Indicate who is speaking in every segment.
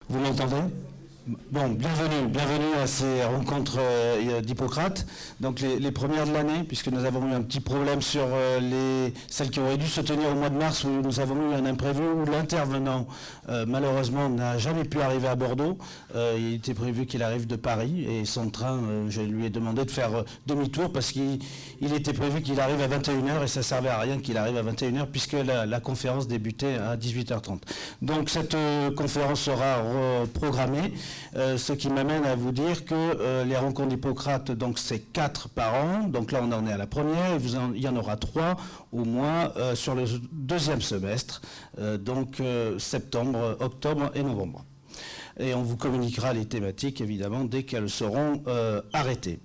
Speaker 1: Vous m'entendez ? Bon, bienvenue à ces rencontres d'Hippocrate. Donc les premières de l'année, puisque nous avons eu un petit problème sur celles qui auraient dû se tenir au mois de mars, où nous avons eu un imprévu, où l'intervenant, malheureusement, n'a jamais pu arriver à Bordeaux. Il était prévu qu'il arrive de Paris, et son train, je lui ai demandé de faire demi-tour, parce qu'il était prévu qu'il arrive à 21h, et ça ne servait à rien qu'il arrive à 21h, puisque la conférence débutait à 18h30. Donc cette conférence sera reprogrammée. Ce qui m'amène à vous dire que les rencontres d'Hippocrate, donc c'est 4 par an, donc là on en est à la première, et il y en aura 3 au moins sur le deuxième semestre, donc septembre, octobre et novembre. Et on vous communiquera les thématiques évidemment dès qu'elles seront arrêtées.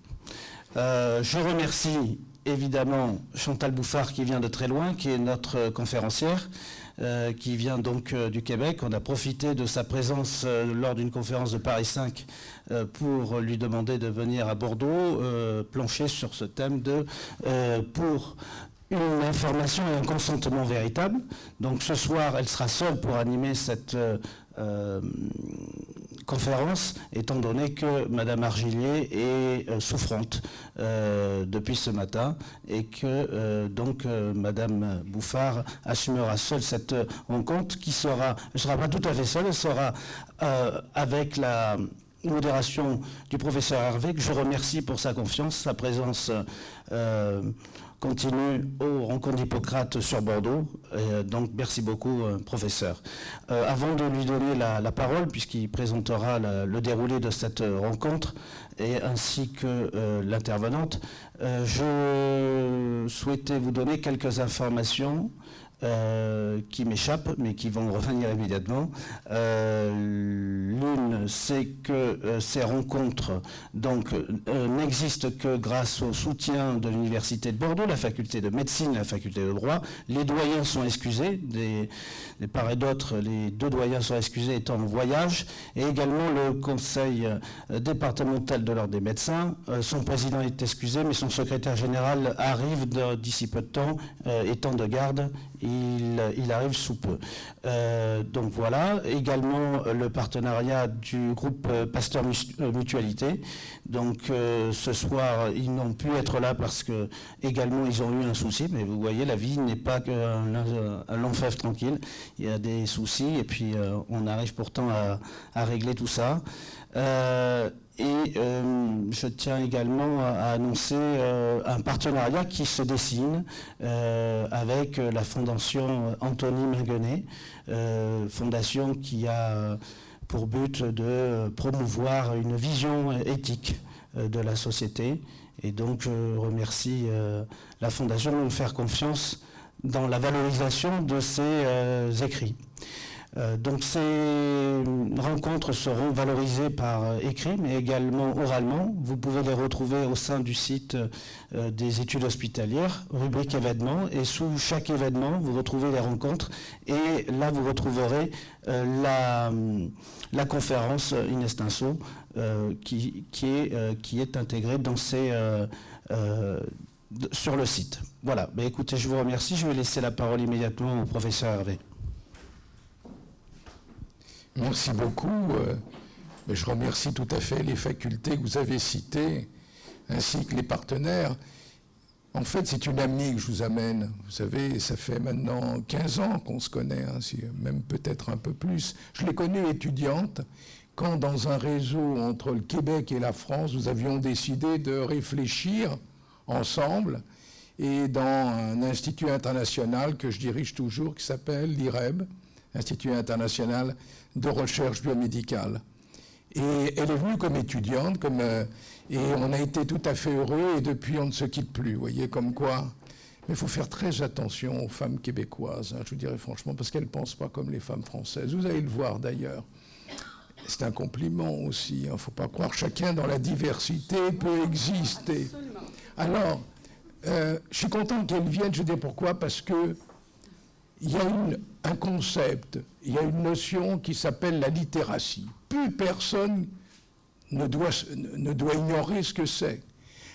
Speaker 1: Je remercie évidemment Chantal Bouffard qui vient de très loin, qui est notre conférencière. Qui vient donc du Québec. On a profité de sa présence lors d'une conférence de Paris 5 pour lui demander de venir à Bordeaux plancher sur ce thème pour une information et un consentement véritable. Donc ce soir, elle sera seule pour animer cette conférence, étant donné que Madame Argillier est souffrante depuis ce matin et que Madame Bouffard assumera seule cette rencontre qui sera, elle ne sera pas tout à fait seule, elle sera avec la modération du professeur Hervé, que je remercie pour sa confiance, sa présence continue aux rencontres d'Hippocrate sur Bordeaux. Donc merci beaucoup, professeur. Avant de lui donner la parole, puisqu'il présentera le déroulé de cette rencontre, et ainsi que l'intervenante, je souhaitais vous donner quelques informations qui m'échappent, mais qui vont revenir immédiatement. L'une, c'est que ces rencontres n'existent que grâce au soutien de l'Université de Bordeaux, la faculté de médecine, la faculté de droit. Les doyens sont excusés, de part et d'autre, les 2 doyens sont excusés étant en voyage, et également le conseil départemental de l'ordre des médecins. Son président est excusé, mais son secrétaire général arrive d'ici peu de temps, étant de garde. Il arrive sous peu. Donc voilà. Également le partenariat du groupe Pasteur Mutualité. Donc ce soir, ils n'ont pu être là parce que également ils ont eu un souci. Mais vous voyez, la vie n'est pas qu'un long fleuve tranquille. Il y a des soucis et puis on arrive pourtant à régler tout ça. Je tiens également à annoncer un partenariat qui se dessine avec la fondation Anthony Minguenet, fondation qui a pour but de promouvoir une vision éthique de la société. Et donc je remercie la fondation de nous faire confiance dans la valorisation de ces écrits. Donc ces rencontres seront valorisées par écrit, mais également oralement. Vous pouvez les retrouver au sein du site des études hospitalières, rubrique événements, et sous chaque événement, vous retrouvez les rencontres, et là vous retrouverez la conférence in extenso qui est intégrée dans sur le site. Voilà, écoutez, je vous remercie, je vais laisser la parole immédiatement au professeur Hervé.
Speaker 2: Merci beaucoup. Je remercie tout à fait les facultés que vous avez citées, ainsi que les partenaires. En fait, c'est une amie que je vous amène. Vous savez, ça fait maintenant 15 ans qu'on se connaît, même peut-être un peu plus. Je l'ai connue étudiante quand, dans un réseau entre le Québec et la France, nous avions décidé de réfléchir ensemble et dans un institut international que je dirige toujours, qui s'appelle l'IREB, Institut international de recherche biomédicale. Et elle est venue comme étudiante, et on a été tout à fait heureux, et depuis on ne se quitte plus, vous voyez, comme quoi. Mais il faut faire très attention aux femmes québécoises, je vous dirais franchement, parce qu'elles ne pensent pas comme les femmes françaises. Vous allez le voir d'ailleurs. C'est un compliment aussi, il ne faut pas croire, chacun dans la diversité peut exister. Absolument. Alors, je suis content qu'elle vienne, je dis pourquoi, parce que il y a un concept, il y a une notion qui s'appelle la littératie. Plus personne ne doit ignorer ce que c'est.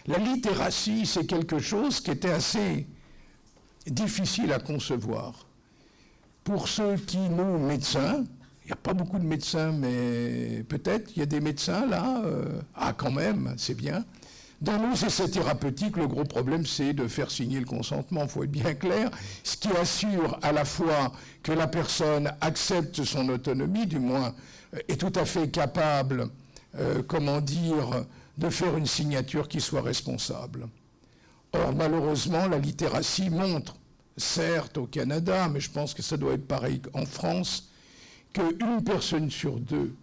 Speaker 2: La littératie, c'est quelque chose qui était assez difficile à concevoir. Pour ceux qui, nous, médecins, n'y a pas beaucoup de médecins, mais peut-être il y a des médecins là. Ah, quand même, c'est bien. Dans nos essais thérapeutiques, le gros problème, c'est de faire signer le consentement. Il faut être bien clair. Ce qui assure à la fois que la personne accepte son autonomie, du moins est tout à fait capable, de faire une signature qui soit responsable. Or, malheureusement, la littératie montre, certes au Canada, mais je pense que ça doit être pareil en France, qu'une personne sur deux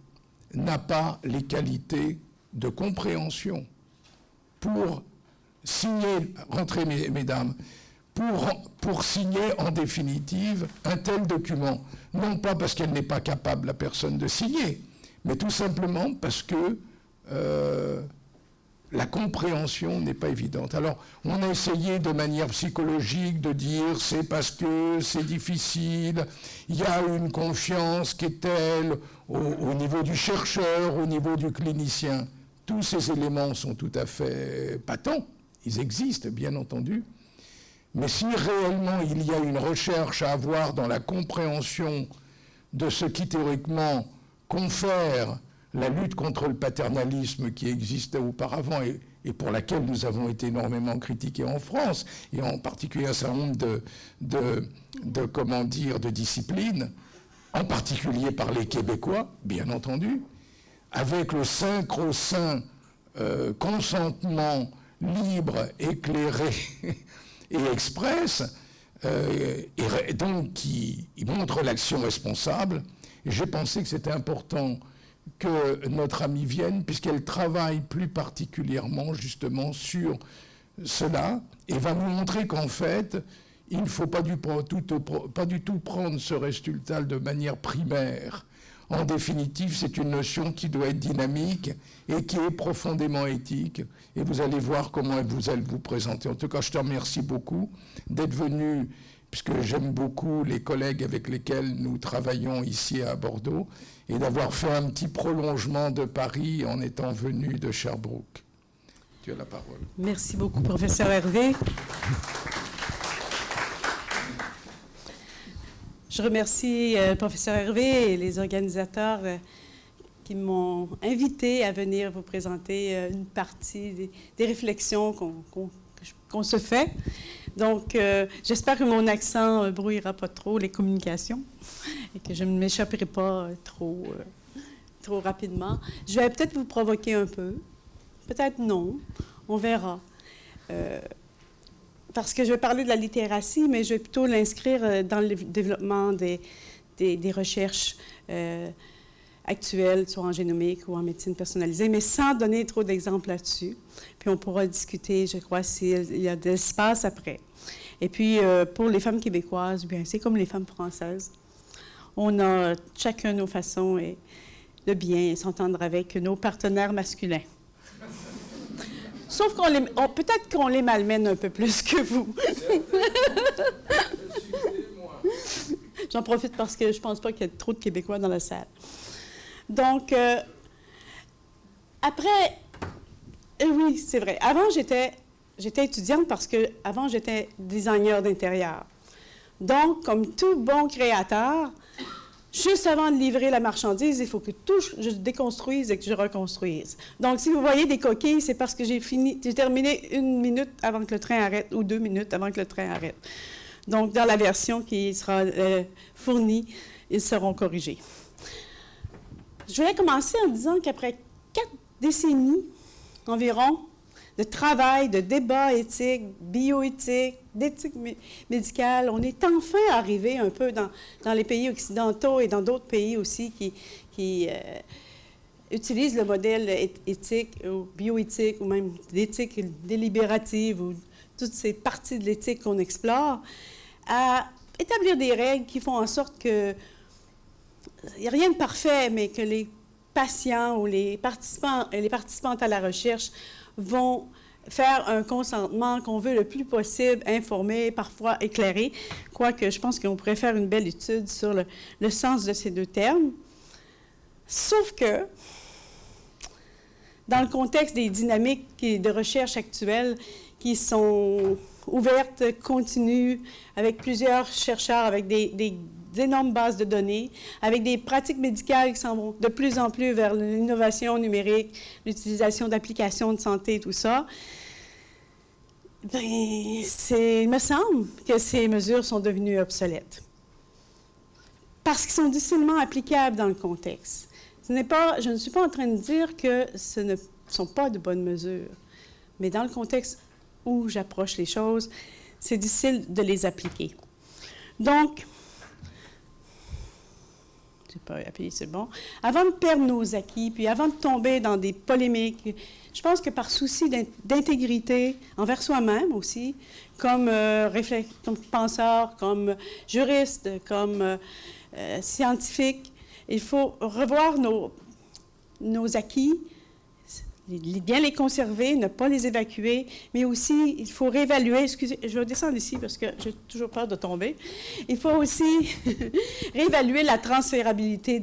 Speaker 2: n'a pas les qualités de compréhension pour signer, rentrez mesdames, pour signer en définitive un tel document. Non pas parce qu'elle n'est pas capable, la personne, de signer, mais tout simplement parce que la compréhension n'est pas évidente. Alors, on a essayé de manière psychologique de dire c'est parce que c'est difficile, il y a une confiance qui est telle au niveau du chercheur, au niveau du clinicien. Tous ces éléments sont tout à fait patents, ils existent bien entendu, mais si réellement il y a une recherche à avoir dans la compréhension de ce qui théoriquement confère la lutte contre le paternalisme qui existait auparavant et pour laquelle nous avons été énormément critiqués en France, et en particulier un certain nombre de disciplines, en particulier par les Québécois, bien entendu, avec le sacro-saint consentement libre, éclairé et express, et donc qui montre l'action responsable. Et j'ai pensé que c'était important que notre amie vienne, puisqu'elle travaille plus particulièrement justement sur cela, et va nous montrer qu'en fait, il ne faut pas du tout prendre ce résultat de manière primaire. En définitive, c'est une notion qui doit être dynamique et qui est profondément éthique. Et vous allez voir comment vous allez vous présenter. En tout cas, je te remercie beaucoup d'être venu, puisque j'aime beaucoup les collègues avec lesquels nous travaillons ici à Bordeaux, et d'avoir fait un petit prolongement de Paris en étant venu de Sherbrooke. Tu as la parole.
Speaker 3: Merci beaucoup, professeur Hervé. Je remercie le professeur Hervé et les organisateurs qui m'ont invité à venir vous présenter une partie des réflexions qu'on se fait. Donc, j'espère que mon accent ne brouillera pas trop les communications et que je ne m'échapperai pas trop rapidement. Je vais peut-être vous provoquer un peu, peut-être non, on verra. Parce que je vais parler de la littératie, mais je vais plutôt l'inscrire dans le développement des recherches actuelles, soit en génomique ou en médecine personnalisée, mais sans donner trop d'exemples là-dessus. Puis on pourra discuter, je crois, s'il y a de l'espace après. Et puis, pour les femmes québécoises, bien, c'est comme les femmes françaises. On a chacun nos façons de bien s'entendre avec nos partenaires masculins. Sauf peut-être qu'on les malmène un peu plus que vous. J'en profite parce que je ne pense pas qu'il y ait trop de Québécois dans la salle. Donc, après, oui, c'est vrai. Avant, j'étais étudiante parce que avant j'étais designer d'intérieur. Donc, comme tout bon créateur, juste avant de livrer la marchandise, il faut que tout je déconstruise et que je reconstruise. Donc, si vous voyez des coquilles, c'est parce que j'ai terminé 1 minute avant que le train arrête ou 2 minutes avant que le train arrête. Donc, dans la version qui sera fournie, ils seront corrigés. Je voulais commencer en disant qu'après 4 décennies environ de travail, de débat éthique, bioéthique, d'éthique médicale, on est enfin arrivé un peu dans les pays occidentaux et dans d'autres pays aussi qui utilisent le modèle éthique ou bioéthique ou même d'éthique délibérative ou toutes ces parties de l'éthique qu'on explore, à établir des règles qui font en sorte que il n'y a rien de parfait, mais que les patients ou les participants et les participantes à la recherche vont faire un consentement qu'on veut le plus possible, informé, parfois éclairé, quoique je pense qu'on pourrait faire une belle étude sur le sens de ces 2 termes. Sauf que, dans le contexte des dynamiques de recherche actuelles qui sont ouvertes, continues, avec plusieurs chercheurs, avec des énormes bases de données, avec des pratiques médicales qui s'en vont de plus en plus vers l'innovation numérique, l'utilisation d'applications de santé, tout ça. Bien, il me semble que ces mesures sont devenues obsolètes. Parce qu'ils sont difficilement applicables dans le contexte. Je ne suis pas en train de dire que ce ne sont pas de bonnes mesures, mais dans le contexte où j'approche les choses, c'est difficile de les appliquer. Donc, je n'ai pas appuyé, c'est bon. Avant de perdre nos acquis, puis avant de tomber dans des polémiques, je pense que par souci d'intégrité envers soi-même aussi, comme penseur, comme juriste, comme scientifique, il faut revoir nos acquis, bien les conserver, ne pas les évacuer, mais aussi, il faut réévaluer, excusez, je vais descendre ici parce que j'ai toujours peur de tomber, il faut aussi réévaluer la transférabilité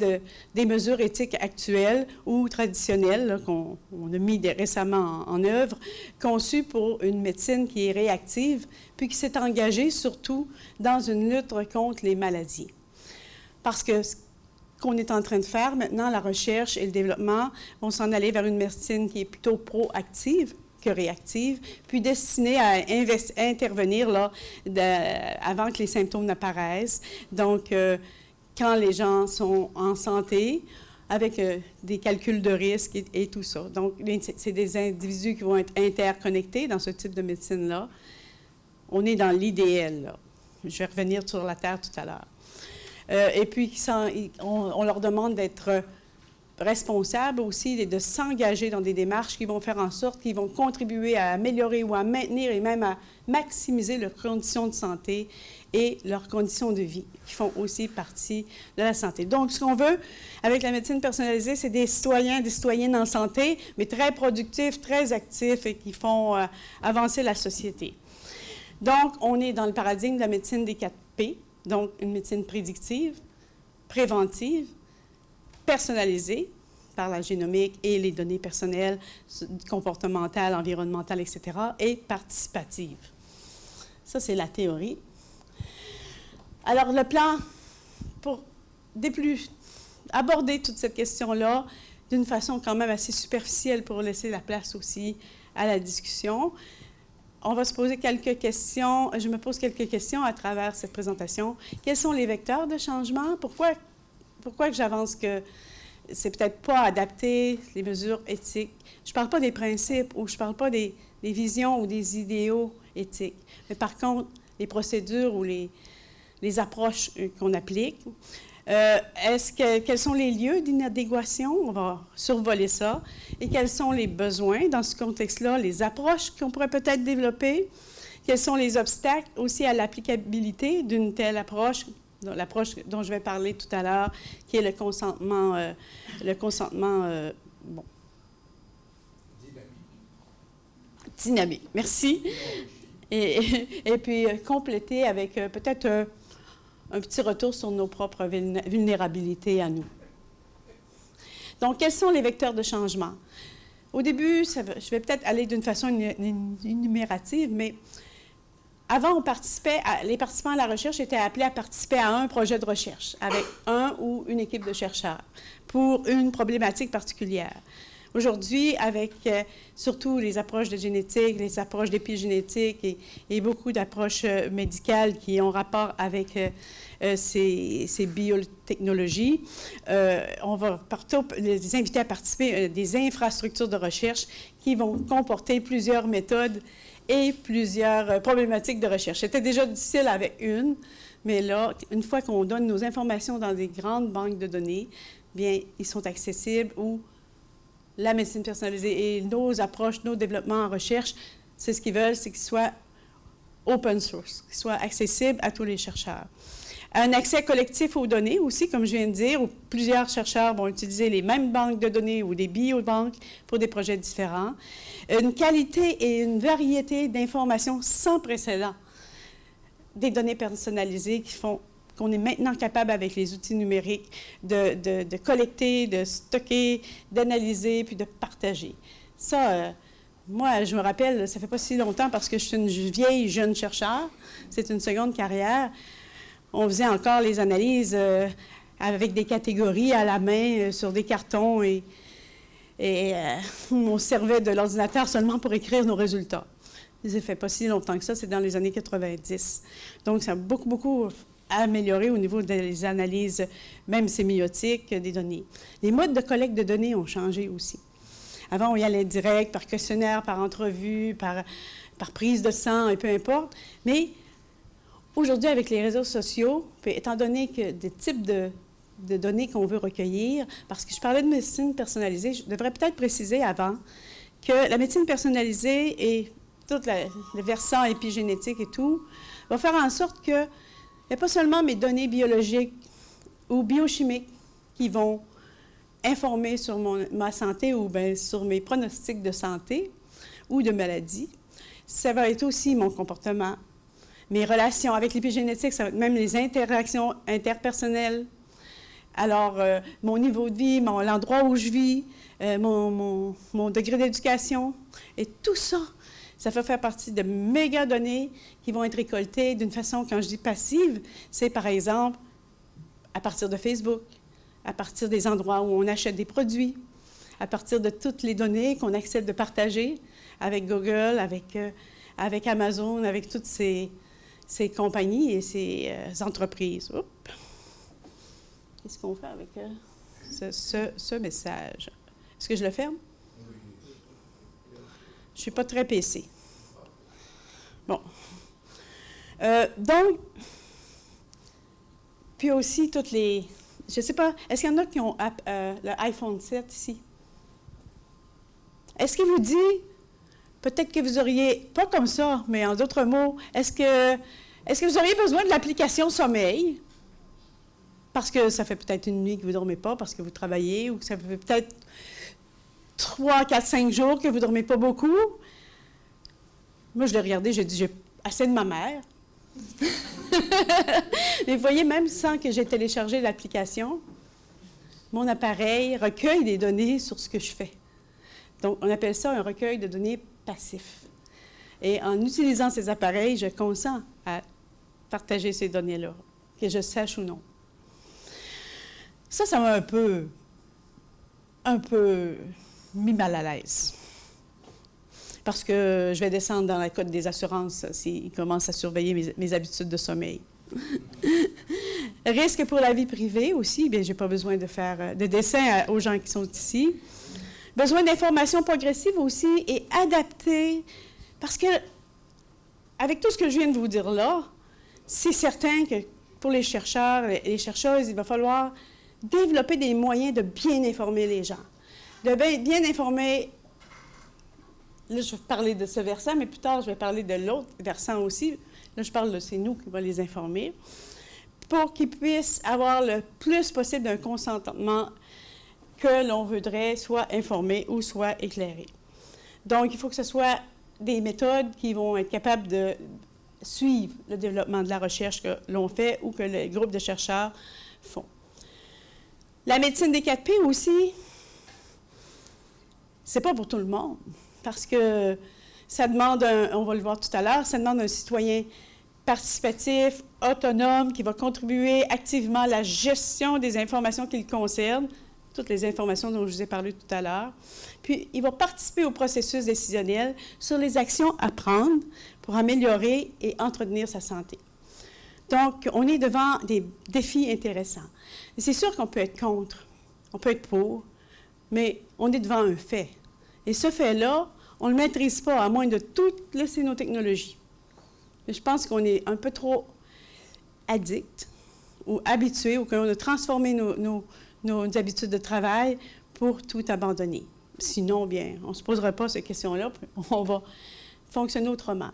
Speaker 3: des mesures éthiques actuelles ou traditionnelles qu'on a mis récemment en œuvre, conçues pour une médecine qui est réactive, puis qui s'est engagée surtout dans une lutte contre les maladies. Parce que qu'on est en train de faire maintenant, la recherche et le développement vont s'en aller vers une médecine qui est plutôt proactive que réactive, puis destinée à intervenir là, avant que les symptômes n'apparaissent. Donc, quand les gens sont en santé, avec des calculs de risque et tout ça. Donc, c'est des individus qui vont être interconnectés dans ce type de médecine-là. On est dans l'idéal, là. Je vais revenir sur la Terre tout à l'heure. Et puis, on leur demande d'être responsables aussi et de s'engager dans des démarches qui vont faire en sorte qu'ils vont contribuer à améliorer ou à maintenir et même à maximiser leurs conditions de santé et leurs conditions de vie, qui font aussi partie de la santé. Donc, ce qu'on veut avec la médecine personnalisée, c'est des citoyens, des citoyennes en santé, mais très productifs, très actifs et qui font avancer la société. Donc, on est dans le paradigme de la médecine des 4 P. Donc, une médecine prédictive, préventive, personnalisée par la génomique et les données personnelles, comportementales, environnementales, etc., et participative. Ça, c'est la théorie. Alors, le plan, pour aborder toute cette question-là d'une façon quand même assez superficielle pour laisser la place aussi à la discussion, on va se poser quelques questions. Je me pose quelques questions à travers cette présentation. Quels sont les vecteurs de changement? Pourquoi que j'avance que c'est peut-être pas adapté, les mesures éthiques? Je ne parle pas des principes ou je ne parle pas des visions ou des idéaux éthiques. Mais par contre, les procédures ou les approches qu'on applique. Quels sont les lieux d'inadéquation? On va survoler ça. Et quels sont les besoins dans ce contexte-là, les approches qu'on pourrait peut-être développer? Quels sont les obstacles aussi à l'applicabilité d'une telle approche, l'approche dont je vais parler tout à l'heure, qui est le consentement dynamique. Merci. Et puis compléter avec peut-être un petit retour sur nos propres vulnérabilités à nous. Donc, quels sont les vecteurs de changement? Au début, je vais peut-être aller d'une façon énumérative, mais avant, les participants à la recherche étaient appelés à participer à un projet de recherche avec un ou une équipe de chercheurs pour une problématique particulière. Aujourd'hui, avec surtout les approches de génétique, les approches d'épigénétique et beaucoup d'approches médicales qui ont rapport avec ces biotechnologies, on va les inviter à participer à des infrastructures de recherche qui vont comporter plusieurs méthodes et plusieurs problématiques de recherche. C'était déjà difficile avec une, mais là, une fois qu'on donne nos informations dans des grandes banques de données, bien, ils sont accessibles ou la médecine personnalisée et nos approches, nos développements en recherche, c'est ce qu'ils veulent, c'est qu'ils soient open source, qu'ils soient accessibles à tous les chercheurs. Un accès collectif aux données aussi, comme je viens de dire, où plusieurs chercheurs vont utiliser les mêmes banques de données ou des biobanques pour des projets différents. Une qualité et une variété d'informations sans précédent. Des données personnalisées qui font qu'on est maintenant capable, avec les outils numériques, de collecter, de stocker, d'analyser, puis de partager. Ça, moi, je me rappelle, ça ne fait pas si longtemps, parce que je suis une vieille jeune chercheur, c'est une seconde carrière. on faisait encore les analyses avec des catégories à la main sur des cartons et on servait de l'ordinateur seulement pour écrire nos résultats. Ça ne fait pas si longtemps que ça, c'est dans les années 90. Donc, ça a beaucoup, beaucoup amélioré au niveau des analyses, même sémiotiques, des données. Les modes de collecte de données ont changé aussi. Avant, on y allait direct, par questionnaire, par entrevue, par prise de sang, et peu importe. Mais aujourd'hui, avec les réseaux sociaux, étant donné que des types de données qu'on veut recueillir, parce que je parlais de médecine personnalisée, je devrais peut-être préciser avant que la médecine personnalisée et tout le versant épigénétique et tout, va faire en sorte que il n'y a pas seulement mes données biologiques ou biochimiques qui vont informer sur ma santé ou bien sur mes pronostics de santé ou de maladie. Ça va être aussi mon comportement, mes relations avec l'épigénétique, ça va être même les interactions interpersonnelles. Alors, mon niveau de vie, l'endroit où je vis, mon degré d'éducation, et tout ça, ça va faire partie de méga données qui vont être récoltées d'une façon, quand je dis passive, c'est par exemple à partir de Facebook, à partir des endroits où on achète des produits, à partir de toutes les données qu'on accepte de partager avec Google, avec Amazon, avec toutes ces compagnies et ces entreprises. Oups. Qu'est-ce qu'on fait avec ce message? Est-ce que je le ferme? Je ne suis pas très PC. Bon. Donc, puis aussi toutes les... Je ne sais pas, est-ce qu'il y en a qui ont le iPhone 7 ici? Est-ce qu'il vous dit, peut-être que vous auriez, pas comme ça, mais en d'autres mots, est-ce que vous auriez besoin de l'application sommeil? Parce que ça fait peut-être une nuit que vous ne dormez pas, parce que vous travaillez, ou que ça fait peut-être 3, 4, 5 jours que vous ne dormez pas beaucoup. Moi, je l'ai regardé, j'ai dit, j'ai assez de ma mère. Mais vous voyez, même sans que j'ai téléchargé l'application, mon appareil recueille des données sur ce que je fais. Donc, on appelle ça un recueil de données passif. Et en utilisant ces appareils, je consens à partager ces données-là, que je sache ou non. Ça m'a un peu mis mal à l'aise. Parce que je vais descendre dans la cote des assurances s'ils commencent à surveiller mes habitudes de sommeil. Risque pour la vie privée aussi, bien, je n'ai pas besoin de faire de dessin aux gens qui sont ici. Besoin d'informations progressives aussi et adaptées. Parce que, avec tout ce que je viens de vous dire là, c'est certain que pour les chercheurs et les chercheuses, il va falloir développer des moyens de bien informer les gens. De bien informer. Là, je vais parler de ce versant, mais plus tard, je vais parler de l'autre versant aussi. Là, je parle de c'est nous qui va les informer, pour qu'ils puissent avoir le plus possible d'un consentement que l'on voudrait soit informé ou soit éclairé. Donc, il faut que ce soit des méthodes qui vont être capables de suivre le développement de la recherche que l'on fait ou que les groupes de chercheurs font. La médecine des 4P aussi, c'est pas pour tout le monde. Parce que ça demande, on va le voir tout à l'heure, ça demande un citoyen participatif, autonome, qui va contribuer activement à la gestion des informations qui le concernent, toutes les informations dont je vous ai parlé tout à l'heure. Puis, il va participer au processus décisionnel sur les actions à prendre pour améliorer et entretenir sa santé. Donc, on est devant des défis intéressants. C'est sûr qu'on peut être contre, on peut être pour, mais on est devant un fait. Et ce fait-là, on ne le maîtrise pas, à moins de tout laisser nos technologies. Mais je pense qu'on est un peu trop addict ou habitué, ou qu'on a transformé nos habitudes de travail pour tout abandonner. Sinon, bien, on ne se posera pas ces questions-là, on va fonctionner autrement.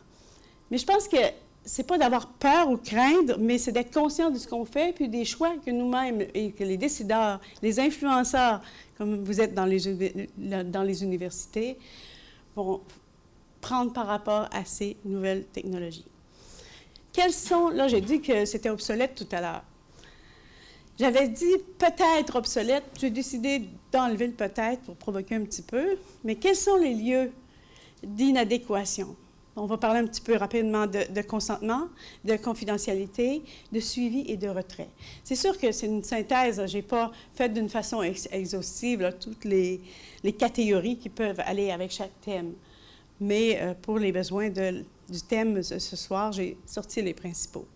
Speaker 3: Mais je pense que ce n'est pas d'avoir peur ou craindre, mais c'est d'être conscient de ce qu'on fait, puis des choix que nous-mêmes et que les décideurs, les influenceurs, comme vous êtes dans les universités, vont prendre par rapport à ces nouvelles technologies. Quelles sont... Là, j'ai dit que c'était obsolète tout à l'heure. J'avais dit peut-être obsolète. J'ai décidé d'enlever le peut-être pour provoquer un petit peu. Mais quels sont les lieux d'inadéquation? on va parler un petit peu rapidement de consentement, de confidentialité, de suivi et de retrait. C'est sûr que c'est une synthèse, je n'ai pas fait d'une façon exhaustive là, toutes les catégories qui peuvent aller avec chaque thème. Mais pour les besoins du thème ce soir, j'ai sorti les principaux.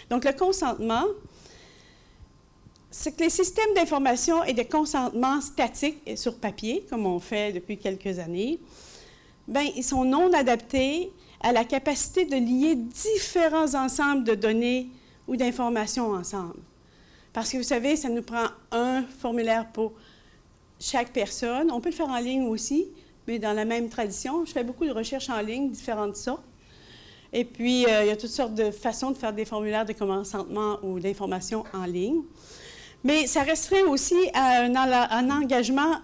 Speaker 3: Donc, le consentement, c'est que les systèmes d'information et de consentement statiques sur papier, comme on fait depuis quelques années, bien, ils sont non adaptés à la capacité de lier différents ensembles de données ou d'informations ensemble. Parce que vous savez, ça nous prend un formulaire pour chaque personne. On peut le faire en ligne aussi, mais dans la même tradition. Je fais beaucoup de recherches en ligne, différentes sortes. Et puis, il y a toutes sortes de façons de faire des formulaires de consentement ou d'information en ligne. Mais ça resterait aussi à un engagement.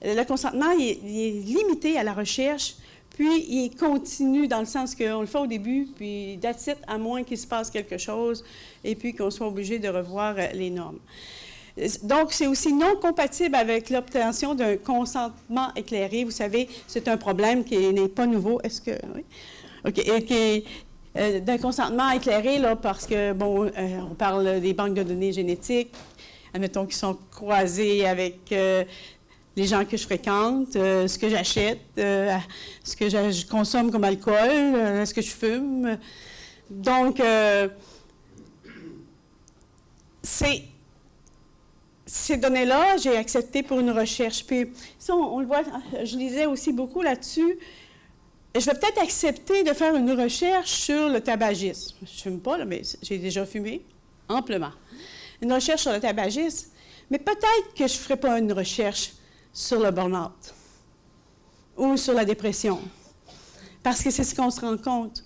Speaker 3: Le consentement, il est limité à la recherche, puis il est continu dans le sens qu'on le fait au début, puis that's it, à moins qu'il se passe quelque chose, et puis qu'on soit obligé de revoir les normes. Donc, c'est aussi non compatible avec l'obtention d'un consentement éclairé. Vous savez, c'est un problème qui n'est pas nouveau. Est-ce que... Oui? OK. Et d'un consentement éclairé, là, parce que, bon, on parle des banques de données génétiques, admettons, qui sont croisées avec les gens que je fréquente, ce que j'achète, ce que je consomme comme alcool, ce que je fume. Donc, ces données-là, j'ai accepté pour une recherche. Puis, ça, on le voit, je lisais aussi beaucoup là-dessus. Je vais peut-être accepter de faire une recherche sur le tabagisme. Je ne fume pas, là, mais j'ai déjà fumé, amplement. Une recherche sur le tabagisme, mais peut-être que je ne ferai pas une recherche sur le burn-out ou sur la dépression. Parce que c'est ce qu'on se rend compte.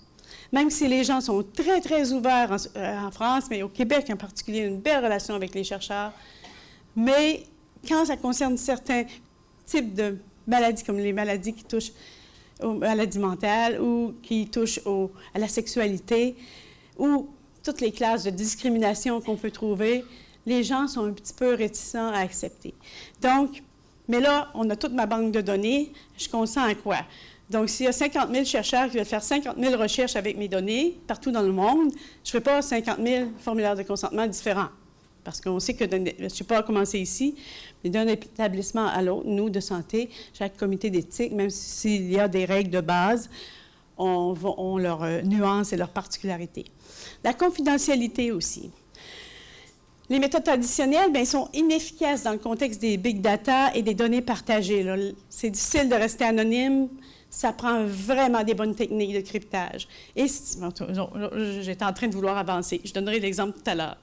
Speaker 3: Même si les gens sont très, très ouverts en France, mais au Québec en particulier, une belle relation avec les chercheurs, mais quand ça concerne certains types de maladies, comme les maladies qui touchent aux maladies mentales ou qui touchent à la sexualité ou toutes les classes de discrimination qu'on peut trouver, les gens sont un petit peu réticents à accepter. Donc, mais là, on a toute ma banque de données, je consens à quoi? Donc, s'il y a 50 000 chercheurs qui veulent faire 50 000 recherches avec mes données partout dans le monde, je ne ferai pas 50 000 formulaires de consentement différents. Parce qu'on sait que, je ne sais pas comment c'est ici, mais d'un établissement à l'autre, nous, de santé, chaque comité d'éthique, même s'il y a des règles de base, ont leurs nuances et leurs particularités. La confidentialité aussi. Les méthodes traditionnelles, bien, sont inefficaces dans le contexte des big data et des données partagées. C'est difficile de rester anonyme. Ça prend vraiment des bonnes techniques de cryptage. Et j'étais en train de vouloir avancer. Je donnerai l'exemple tout à l'heure.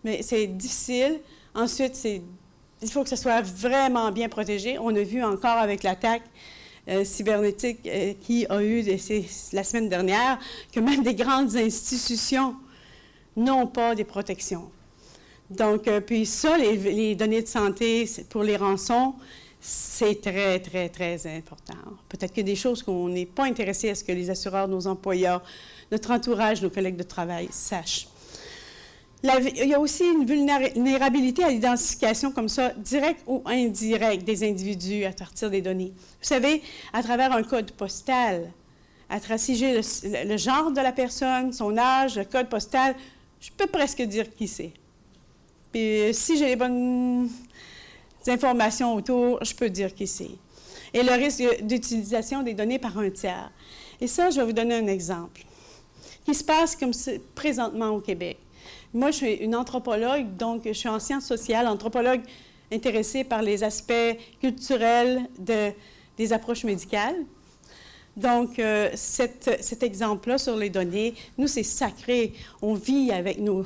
Speaker 3: Mais c'est difficile. Ensuite, il faut que ce soit vraiment bien protégé. On a vu encore avec l'attaque cybernétique qui a eu la semaine dernière que même des grandes institutions n'ont pas des protections. Donc, puis ça, les données de santé pour les rançons, c'est très, très, très important. Peut-être qu'il y a des choses qu'on n'est pas intéressé à ce que les assureurs, nos employeurs, notre entourage, nos collègues de travail sachent. Il y a aussi une vulnérabilité à l'identification comme ça, directe ou indirecte des individus à partir des données. Vous savez, à travers un code postal, si j'ai le genre de la personne, son âge, le code postal, je peux presque dire qui c'est. Puis si j'ai les bonnes informations autour, je peux dire qui c'est. Et le risque d'utilisation des données par un tiers. Et ça, je vais vous donner un exemple qui se passe comme présentement au Québec. Moi, je suis une anthropologue, donc je suis en sciences sociales, anthropologue intéressée par les aspects culturels des approches médicales. Donc, cet exemple-là sur les données, nous, c'est sacré. On vit avec nos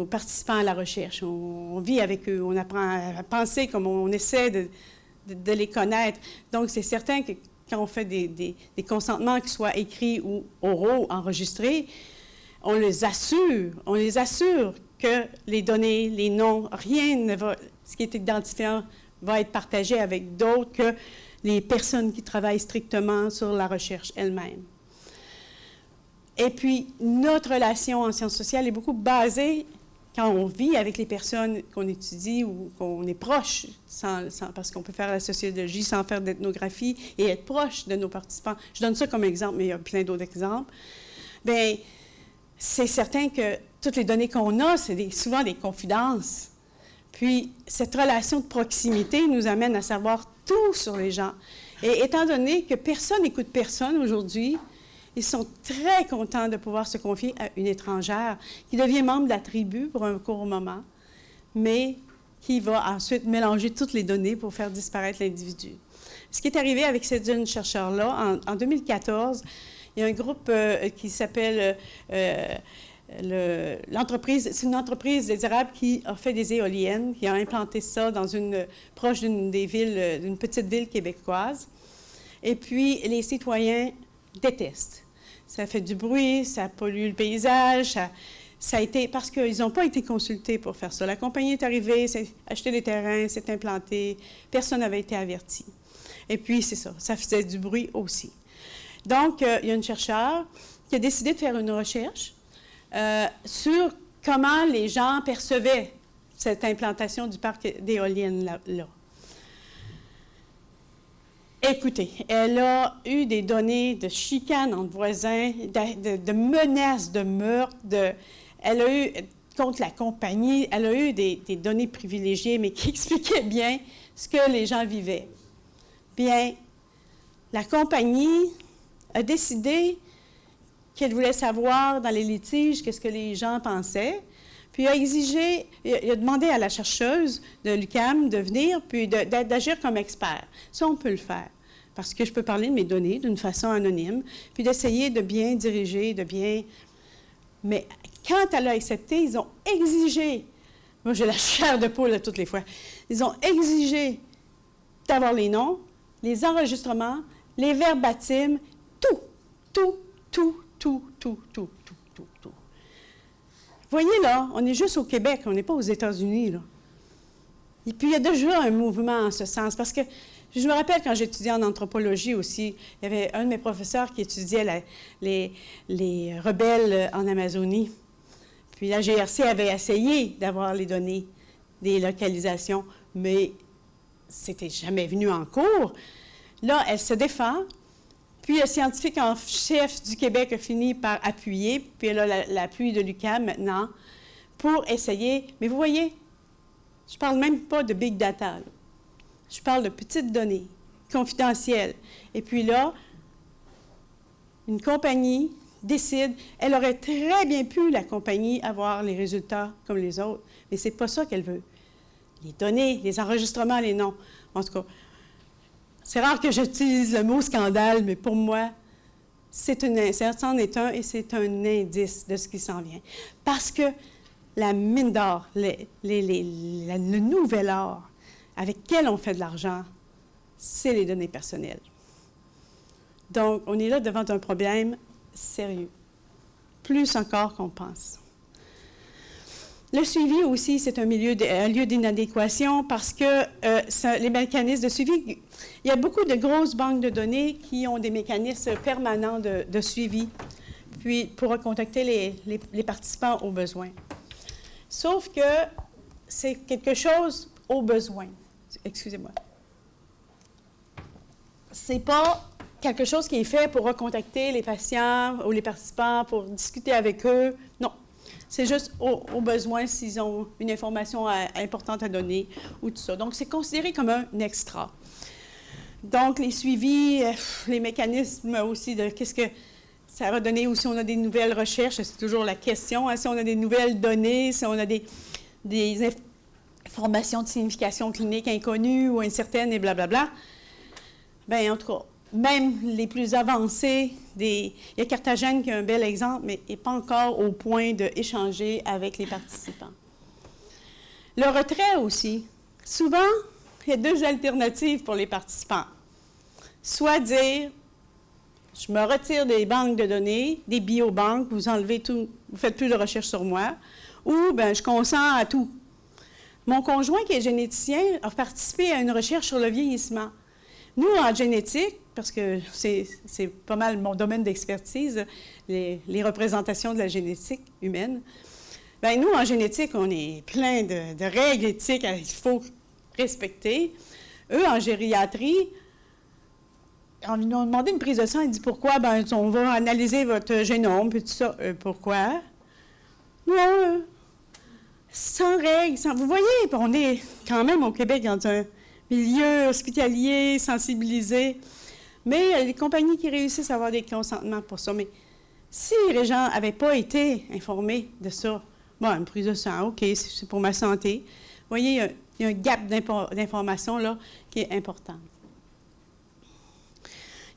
Speaker 3: participants à la recherche. On vit avec eux, on apprend à penser comme on essaie de les connaître. Donc, c'est certain que quand on fait des consentements, qu'ils soient écrits ou oraux, enregistrés, on les assure que les données, les noms, ce qui est identifiant va être partagé avec d'autres que les personnes qui travaillent strictement sur la recherche elle-même. Et puis, notre relation en sciences sociales est beaucoup basée quand on vit avec les personnes qu'on étudie ou qu'on est proche, parce qu'on peut faire la sociologie sans faire d'ethnographie et être proche de nos participants. Je donne ça comme exemple, mais il y a plein d'autres exemples. Bien, c'est certain que toutes les données qu'on a, c'est souvent des confidences. Puis, cette relation de proximité nous amène à savoir tout sur les gens. Et étant donné que personne n'écoute personne aujourd'hui, ils sont très contents de pouvoir se confier à une étrangère qui devient membre de la tribu pour un court moment, mais qui va ensuite mélanger toutes les données pour faire disparaître l'individu. Ce qui est arrivé avec ces jeunes chercheurs-là, en 2014, il y a un groupe qui s'appelle l'entreprise, c'est une entreprise des Arabes qui a fait des éoliennes, qui a implanté ça proche d'une petite ville québécoise. Et puis, les citoyens détestent. Ça fait du bruit, ça pollue le paysage, ça a été, parce qu'ils n'ont pas été consultés pour faire ça. La compagnie est arrivée, s'est acheté des terrains, s'est implantée, personne n'avait été averti. Et puis, c'est ça, ça faisait du bruit aussi. Donc, il y a une chercheure qui a décidé de faire une recherche sur comment les gens percevaient cette implantation du parc d'éoliennes là. Écoutez, elle a eu des données de chicanes entre voisins, de menaces de meurtre, elle a eu, contre la compagnie, elle a eu des données privilégiées, mais qui expliquaient bien ce que les gens vivaient. Bien, la compagnie a décidé qu'elle voulait savoir dans les litiges qu'est-ce que les gens pensaient, puis a demandé à la chercheuse de l'UQAM de venir, puis d'agir comme expert. Ça, on peut le faire, parce que je peux parler de mes données d'une façon anonyme, puis d'essayer de bien diriger, Mais quand elle a accepté, ils ont exigé, moi j'ai la chair de poule toutes les fois, ils ont exigé d'avoir les noms, les enregistrements, les verbatims, tout. Vous voyez, là, on est juste au Québec, on n'est pas aux États-Unis, là. Et puis, il y a déjà un mouvement en ce sens, parce que je me rappelle quand j'étudiais en anthropologie aussi, il y avait un de mes professeurs qui étudiait les rebelles en Amazonie. Puis la GRC avait essayé d'avoir les données des localisations, mais c'était jamais venu en cours. Là, elle se défend. Puis le scientifique en chef du Québec a fini par appuyer, puis elle a l'appui de l'UQAM maintenant, pour essayer. Mais vous voyez, je ne parle même pas de big data, là. Je parle de petites données confidentielles. Et puis là, une compagnie décide, elle aurait très bien pu, la compagnie, avoir les résultats comme les autres, mais ce n'est pas ça qu'elle veut. Les données, les enregistrements, les noms. En tout cas, c'est rare que j'utilise le mot scandale, mais pour moi, c'en est un et c'est un indice de ce qui s'en vient. Parce que la mine d'or, le nouvel or avec lequel on fait de l'argent, c'est les données personnelles. Donc, on est là devant un problème sérieux, plus encore qu'on pense. Le suivi aussi, c'est un lieu d'inadéquation parce que les mécanismes de suivi, il y a beaucoup de grosses banques de données qui ont des mécanismes permanents de suivi, puis pour contacter les participants aux besoins. Sauf que c'est quelque chose au besoin. Excusez-moi. C'est pas quelque chose qui est fait pour recontacter les patients ou les participants, pour discuter avec eux. Non. C'est juste au besoin s'ils ont une information importante à donner ou tout ça. Donc, c'est considéré comme un extra. Donc, les suivis, les mécanismes aussi de qu'est-ce que ça va donner ou si on a des nouvelles recherches, c'est toujours la question, hein, si on a des nouvelles données, si on a des informations de signification clinique inconnues ou incertaines et blablabla. Bien, en tout cas, même les plus avancés, il y a Carthagène qui est un bel exemple, mais n'est pas encore au point d'échanger avec les participants. Le retrait aussi. Souvent, il y a deux alternatives pour les participants. Soit dire, je me retire des banques de données, des biobanques, vous enlevez tout, vous ne faites plus de recherche sur moi, ou bien je consens à tout. Mon conjoint, qui est généticien, a participé à une recherche sur le vieillissement. Nous, en génétique, parce que c'est pas mal mon domaine d'expertise, les représentations de la génétique humaine, Bien, nous, en génétique, on est plein de règles éthiques qu'il faut respecter. Eux, en gériatrie, on nous a demandé une prise de sang. Ils disent pourquoi? Bien, on va analyser votre génome, puis tout ça. Pourquoi? Non, sans règles. Vous voyez, on est quand même au Québec dans un milieu hospitalier, sensibilisé. Mais les compagnies qui réussissent à avoir des consentements pour ça. Mais si les gens n'avaient pas été informés de ça, bon, une prise de sang, OK, c'est pour ma santé. Vous voyez, il y a un gap d'information là qui est important.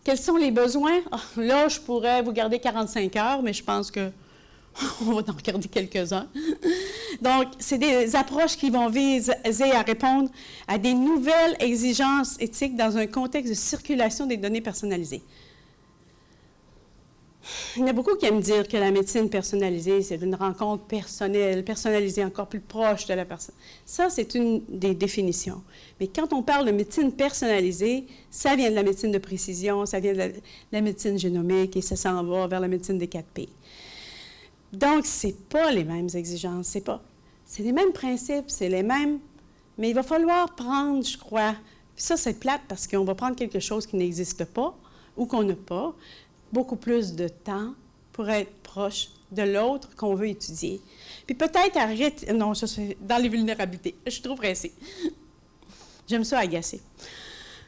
Speaker 3: Quels sont les besoins? Oh, là, je pourrais vous garder 45 heures, mais je pense qu'on va en regarder quelques-uns. Donc, c'est des approches qui vont viser à répondre à des nouvelles exigences éthiques dans un contexte de circulation des données personnalisées. Il y en a beaucoup qui aiment dire que la médecine personnalisée, c'est une rencontre personnelle, personnalisée, encore plus proche de la personne. Ça, c'est une des définitions. Mais quand on parle de médecine personnalisée, ça vient de la médecine de précision, ça vient de la médecine génomique et ça s'en va vers la médecine des 4P. Donc, ce n'est pas les mêmes exigences, c'est les mêmes principes, c'est les mêmes, mais il va falloir prendre, je crois, puis ça, c'est plate parce qu'on va prendre quelque chose qui n'existe pas ou qu'on n'a pas, beaucoup plus de temps pour être proche de l'autre qu'on veut étudier. Puis peut-être arrêter... Non, ça, c'est dans les vulnérabilités. Je suis trop pressée. J'aime ça agacer.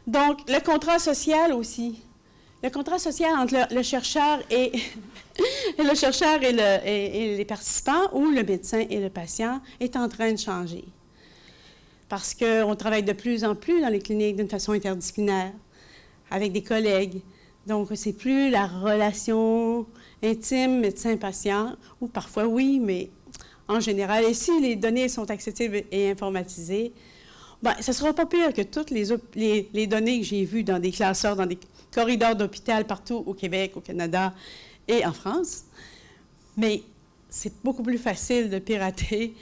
Speaker 3: Donc, le contrat social aussi. Le contrat social entre le chercheur et, le chercheur et les participants ou le médecin et le patient est en train de changer. Parce qu'on travaille de plus en plus dans les cliniques d'une façon interdisciplinaire, avec des collègues. Donc, c'est plus la relation intime médecin-patient, ou parfois oui, mais en général. Et si les données sont accessibles et informatisées, bien, ce ne sera pas pire que toutes les données que j'ai vues dans des classeurs, dans des corridors d'hôpital partout au Québec, au Canada et en France. Mais c'est beaucoup plus facile de pirater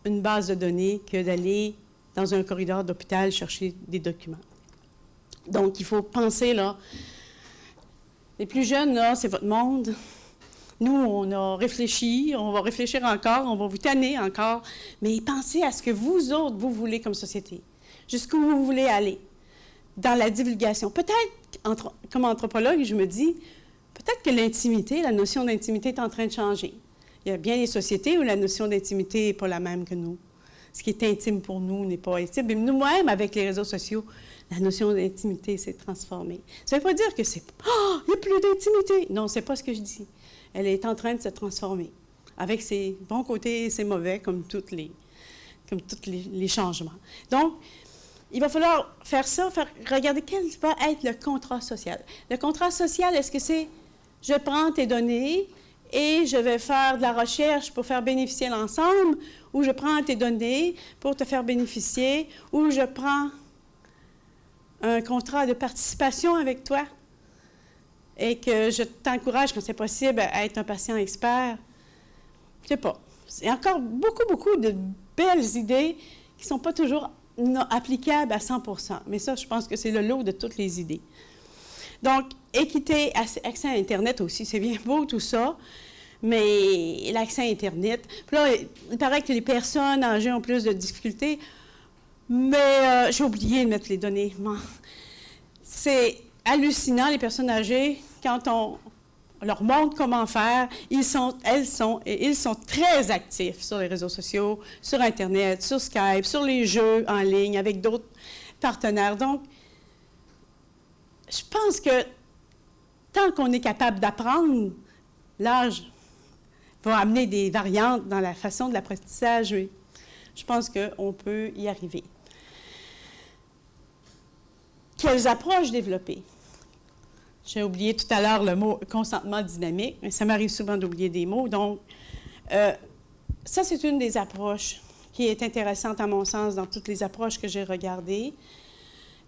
Speaker 3: une base de données que d'aller dans un corridor d'hôpital chercher des documents. Donc, il faut penser, là, les plus jeunes, là, c'est votre monde. Nous, on a réfléchi, on va réfléchir encore, on va vous tanner encore, mais pensez à ce que vous autres, vous voulez comme société, jusqu'où vous voulez aller dans la divulgation. Peut-être, comme anthropologue, je me dis, peut-être que l'intimité, la notion d'intimité est en train de changer. Il y a bien des sociétés où la notion d'intimité n'est pas la même que nous. Ce qui est intime pour nous n'est pas intime. Mais nous-mêmes, avec les réseaux sociaux, la notion d'intimité s'est transformée. Ça ne veut pas dire que c'est « Ah, il n'y a plus d'intimité ». Non, ce n'est pas ce que je dis. Elle est en train de se transformer, avec ses bons côtés et ses mauvais, comme tous les changements. Donc, il va falloir faire ça, regarder quel va être le contrat social. Le contrat social, est-ce que c'est « je prends tes données et je vais faire de la recherche pour faire bénéficier l'ensemble » ou « je prends tes données pour te faire bénéficier » ou « je prends un contrat de participation avec toi » et que je t'encourage, quand c'est possible, à être un patient expert. Je ne sais pas. Il y a encore beaucoup de belles idées qui ne sont pas toujours applicables à 100%. Mais ça, je pense que c'est le lot de toutes les idées. Donc, équité, accès à Internet aussi, c'est bien beau tout ça, mais l'accès à Internet... Puis là, il paraît que les personnes âgées ont plus de difficultés, mais j'ai oublié de mettre les données. C'est hallucinant, les personnes âgées, quand on leur montre comment faire, ils sont très actifs sur les réseaux sociaux, sur Internet, sur Skype, sur les jeux en ligne, avec d'autres partenaires. Donc, je pense que tant qu'on est capable d'apprendre, l'âge va amener des variantes dans la façon de l'apprentissage. Je pense qu'on peut y arriver. Quelles approches développer? J'ai oublié tout à l'heure le mot consentement dynamique, mais ça m'arrive souvent d'oublier des mots. Donc, ça, c'est une des approches qui est intéressante à mon sens dans toutes les approches que j'ai regardées.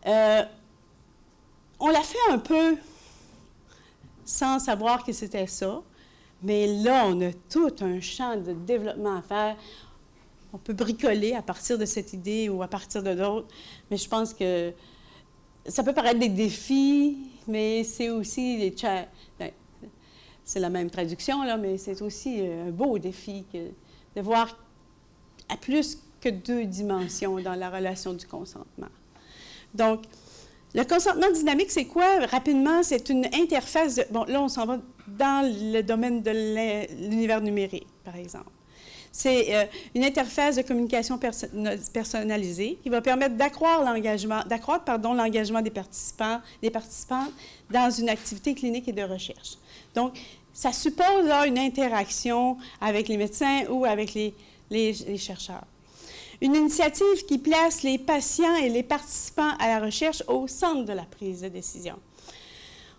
Speaker 3: On l'a fait un peu sans savoir que c'était ça, mais là, on a tout un champ de développement à faire. On peut bricoler à partir de cette idée ou à partir de d'autres, mais je pense que ça peut paraître des défis, mais c'est aussi des c'est la même traduction, là, mais c'est aussi un beau défi de de voir à plus que 2 dimensions dans la relation du consentement. Donc, le consentement dynamique, c'est quoi? Rapidement, c'est une interface. Bon, là, on s'en va dans le domaine de l'univers numérique, par exemple. C'est une interface de communication personnalisée qui va permettre d'accroître l'engagement des participants, des participantes dans une activité clinique et de recherche. Donc, ça suppose là, une interaction avec les médecins ou avec les chercheurs. Une initiative qui place les patients et les participants à la recherche au centre de la prise de décision.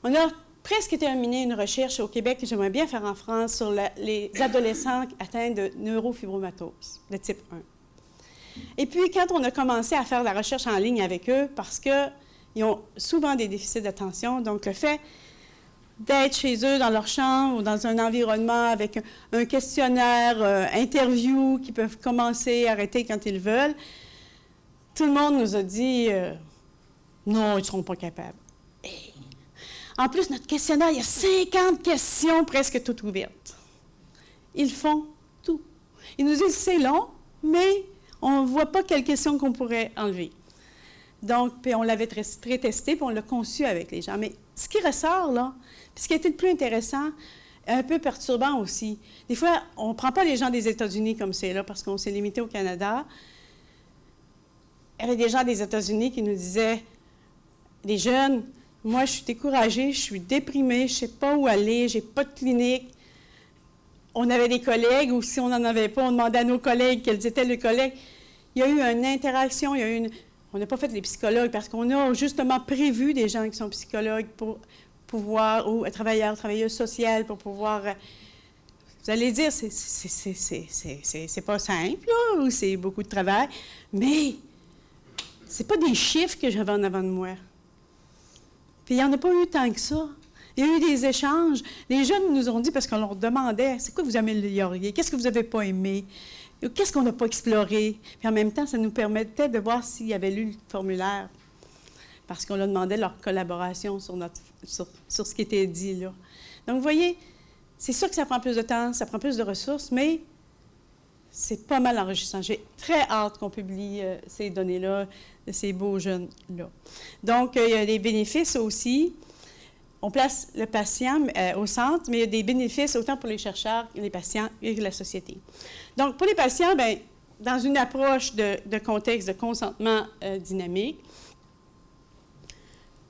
Speaker 3: On a presque terminé une recherche au Québec que j'aimerais bien faire en France sur les adolescents atteints de neurofibromatose de type 1. Et puis, quand on a commencé à faire de la recherche en ligne avec eux, parce qu'ils ont souvent des déficits d'attention, donc le fait d'être chez eux, dans leur chambre ou dans un environnement avec un questionnaire, interview, qui peuvent commencer, arrêter quand ils veulent, tout le monde nous a dit non, ils ne seront pas capables. Et en plus, notre questionnaire, il y a 50 questions presque toutes ouvertes. Ils font tout. Ils nous disent c'est long, mais on ne voit pas quelles questions qu'on pourrait enlever. Donc, puis on l'avait pré-testé, puis on l'a conçu avec les gens. Mais ce qui ressort, là, puis ce qui a été le plus intéressant, un peu perturbant aussi, des fois, on ne prend pas les gens des États-Unis comme c'est là, parce qu'on s'est limité au Canada. Il y avait des gens des États-Unis qui nous disaient, des jeunes, moi, je suis découragée, je suis déprimée, je ne sais pas où aller, je n'ai pas de clinique. On avait des collègues, ou si on n'en avait pas, on demandait à nos collègues quels étaient les collègues. Il y a eu une interaction, il y a eu on n'a pas fait les psychologues parce qu'on a justement prévu des gens qui sont psychologues pour pouvoir, ou travailleuses sociales pour pouvoir. Vous allez dire, c'est pas simple, là, ou c'est beaucoup de travail, mais c'est pas des chiffres que j'avais en avant de moi. Puis il n'y en a pas eu tant que ça. Il y a eu des échanges. Les jeunes nous ont dit, parce qu'on leur demandait, c'est quoi que vous amélioriez? Qu'est-ce que vous n'avez pas aimé? Qu'est-ce qu'on n'a pas exploré? Puis en même temps, ça nous permettait de voir s'ils avaient lu le formulaire, parce qu'on leur demandait leur collaboration sur ce qui était dit là. Donc, vous voyez, c'est sûr que ça prend plus de temps, ça prend plus de ressources, mais c'est pas mal enrichissant. J'ai très hâte qu'on publie ces données-là, de ces beaux jeunes-là. Donc, il y a des bénéfices aussi. On place le patient au centre, mais il y a des bénéfices autant pour les chercheurs, les patients et la société. Donc, pour les patients, bien, dans une approche de contexte de consentement dynamique,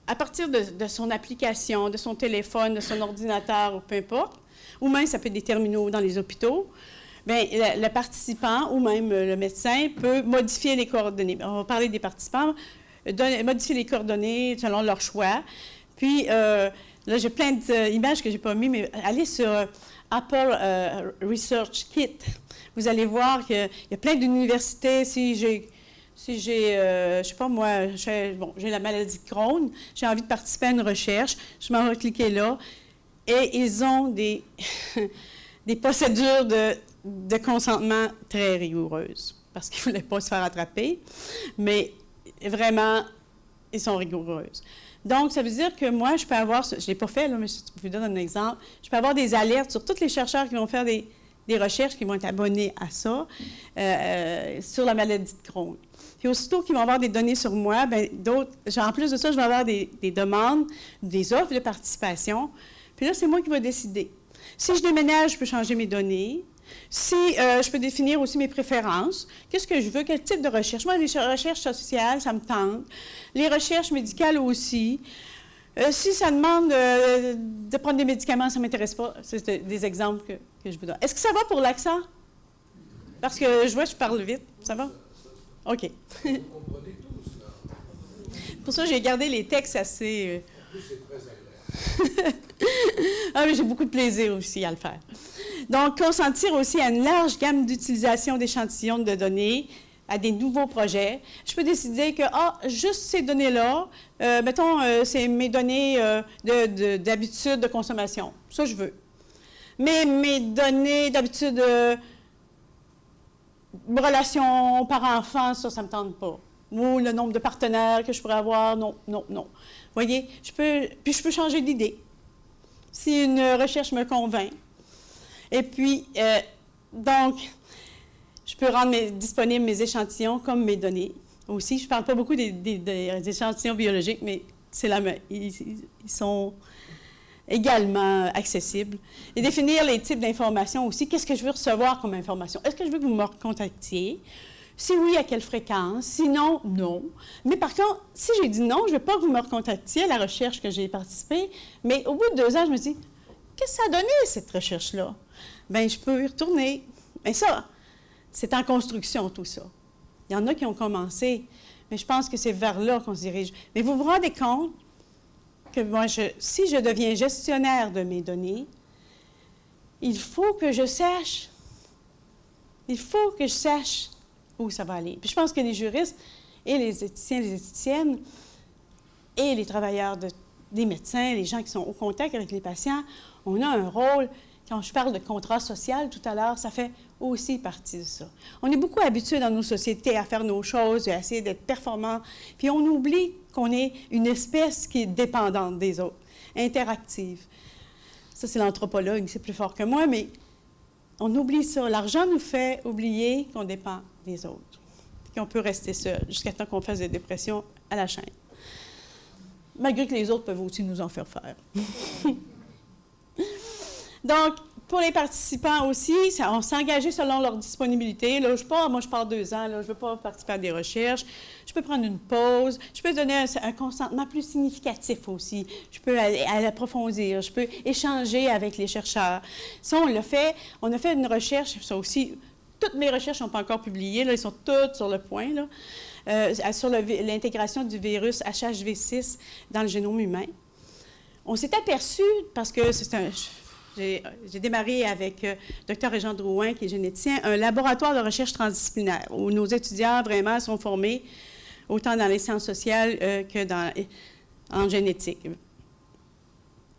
Speaker 3: à partir de son application, de son téléphone, de son ordinateur, ou peu importe, ou même ça peut être des terminaux dans les hôpitaux, bien, le participant ou même le médecin peut modifier les coordonnées. On va parler des participants, modifier les coordonnées selon leur choix. Puis, là, j'ai plein d'images que je n'ai pas mis, mais allez sur Apple Research Kit. Vous allez voir qu'il y a plein d'universités. Si j'ai je sais pas moi, j'ai la maladie de Crohn, j'ai envie de participer à une recherche, je m'en vais cliquer là, et ils ont des procédures de consentement très rigoureuses, parce qu'ils ne voulaient pas se faire attraper, mais vraiment, ils sont rigoureuses. Donc, ça veut dire que moi, je peux avoir, je ne l'ai pas fait, là, mais je vous donne un exemple, je peux avoir des alertes sur tous les chercheurs qui vont faire des recherches, qui vont être abonnés à ça, sur la maladie de Crohn. Puis aussitôt qu'ils vont avoir des données sur moi, bien, en plus de ça, je vais avoir des demandes, des offres de participation. Puis là, c'est moi qui vais décider. Si je déménage, je peux changer mes données. Si je peux définir aussi mes préférences. Qu'est-ce que je veux? Quel type de recherche? Moi, les recherches sociales, ça me tente. Les recherches médicales aussi. Si ça demande de prendre des médicaments, ça ne m'intéresse pas. C'est des exemples que je vous donne. Est-ce que ça va pour l'accent? Parce que je vois que je parle vite. Ça va? OK. Pour ça, j'ai gardé les textes assez... En plus, c'est très agréable. Ah, mais j'ai beaucoup de plaisir aussi à le faire. Donc, consentir aussi à une large gamme d'utilisation d'échantillons de données, à des nouveaux projets. Je peux décider que, juste ces données-là, mettons, c'est mes données d'habitude de consommation. Ça, je veux. Mais mes données d'habitude relation parent-enfant, ça ne me tente pas. Ou le nombre de partenaires que je pourrais avoir, non. Vous voyez, je peux changer d'idée si une recherche me convainc. Et puis, donc, Je peux rendre disponibles mes échantillons comme mes données aussi. Je ne parle pas beaucoup des échantillons biologiques, mais ils sont également accessibles. Et définir les types d'informations aussi. Qu'est-ce que je veux recevoir comme information? Est-ce que je veux que vous me recontactiez? Si oui, à quelle fréquence? Sinon, non. Mais par contre, si j'ai dit non, je ne veux pas que vous me recontactiez à la recherche que j'ai participé, mais au bout de 2 ans, je me dis, qu'est-ce que ça a donné, cette recherche-là? Bien, je peux y retourner. Mais ça, c'est en construction, tout ça. Il y en a qui ont commencé, mais je pense que c'est vers là qu'on se dirige. Mais vous vous rendez compte que moi, si je deviens gestionnaire de mes données, il faut que je sache où ça va aller. Puis je pense que les juristes et les éthiciens, les éthiciennes et les travailleurs des médecins, les gens qui sont au contact avec les patients, on a un rôle. Quand je parle de contrat social tout à l'heure, ça fait aussi partie de ça. On est beaucoup habitués dans nos sociétés à faire nos choses, à essayer d'être performants, puis on oublie qu'on est une espèce qui est dépendante des autres, interactive. Ça, c'est l'anthropologue, c'est plus fort que moi, mais on oublie ça. L'argent nous fait oublier qu'on dépend des autres, qu'on peut rester seul jusqu'à temps qu'on fasse des dépressions à la chaîne. Malgré que les autres peuvent aussi nous en faire faire. Donc, pour les participants aussi, on s'est engagé selon leur disponibilité. Là, moi, je pars 2 ans, là, je ne veux pas participer à des recherches. Je peux prendre une pause. Je peux donner un consentement plus significatif aussi. Je peux aller approfondir. Je peux échanger avec les chercheurs. Ça, on l'a fait. On a fait une recherche, ça aussi. Toutes mes recherches ne sont pas encore publiées. Là, ils sont toutes sur le point, là, sur l'intégration du virus HHV6 dans le génome humain. On s'est aperçu, parce que j'ai démarré avec Dr. Régent Drouin, qui est généticien, un laboratoire de recherche transdisciplinaire où nos étudiants vraiment sont formés autant dans les sciences sociales que en génétique.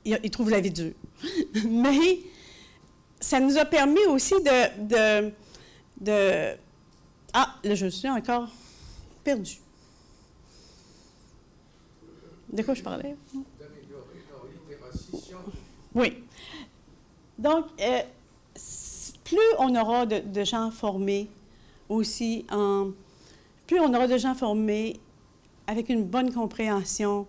Speaker 3: Ils trouvent la vie dure. Mais ça nous a permis aussi Ah, là, je suis encore perdue. De quoi je parlais?
Speaker 2: D'améliorer leur littératie scientifique.
Speaker 3: Oui. Donc, plus on aura de gens formés aussi, plus on aura de gens formés avec une bonne compréhension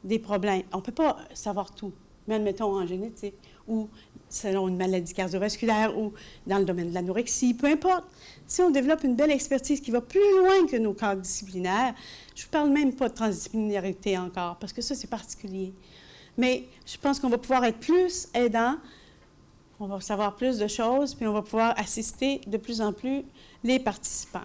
Speaker 3: des problèmes. On ne peut pas savoir tout, mais admettons en génétique, ou selon une maladie cardiovasculaire, ou dans le domaine de l'anorexie, peu importe. Si on développe une belle expertise qui va plus loin que nos cadres disciplinaires, je ne vous parle même pas de transdisciplinarité encore, parce que ça, c'est particulier. Mais je pense qu'on va pouvoir être plus aidant, on va savoir plus de choses, puis on va pouvoir assister de plus en plus les participants.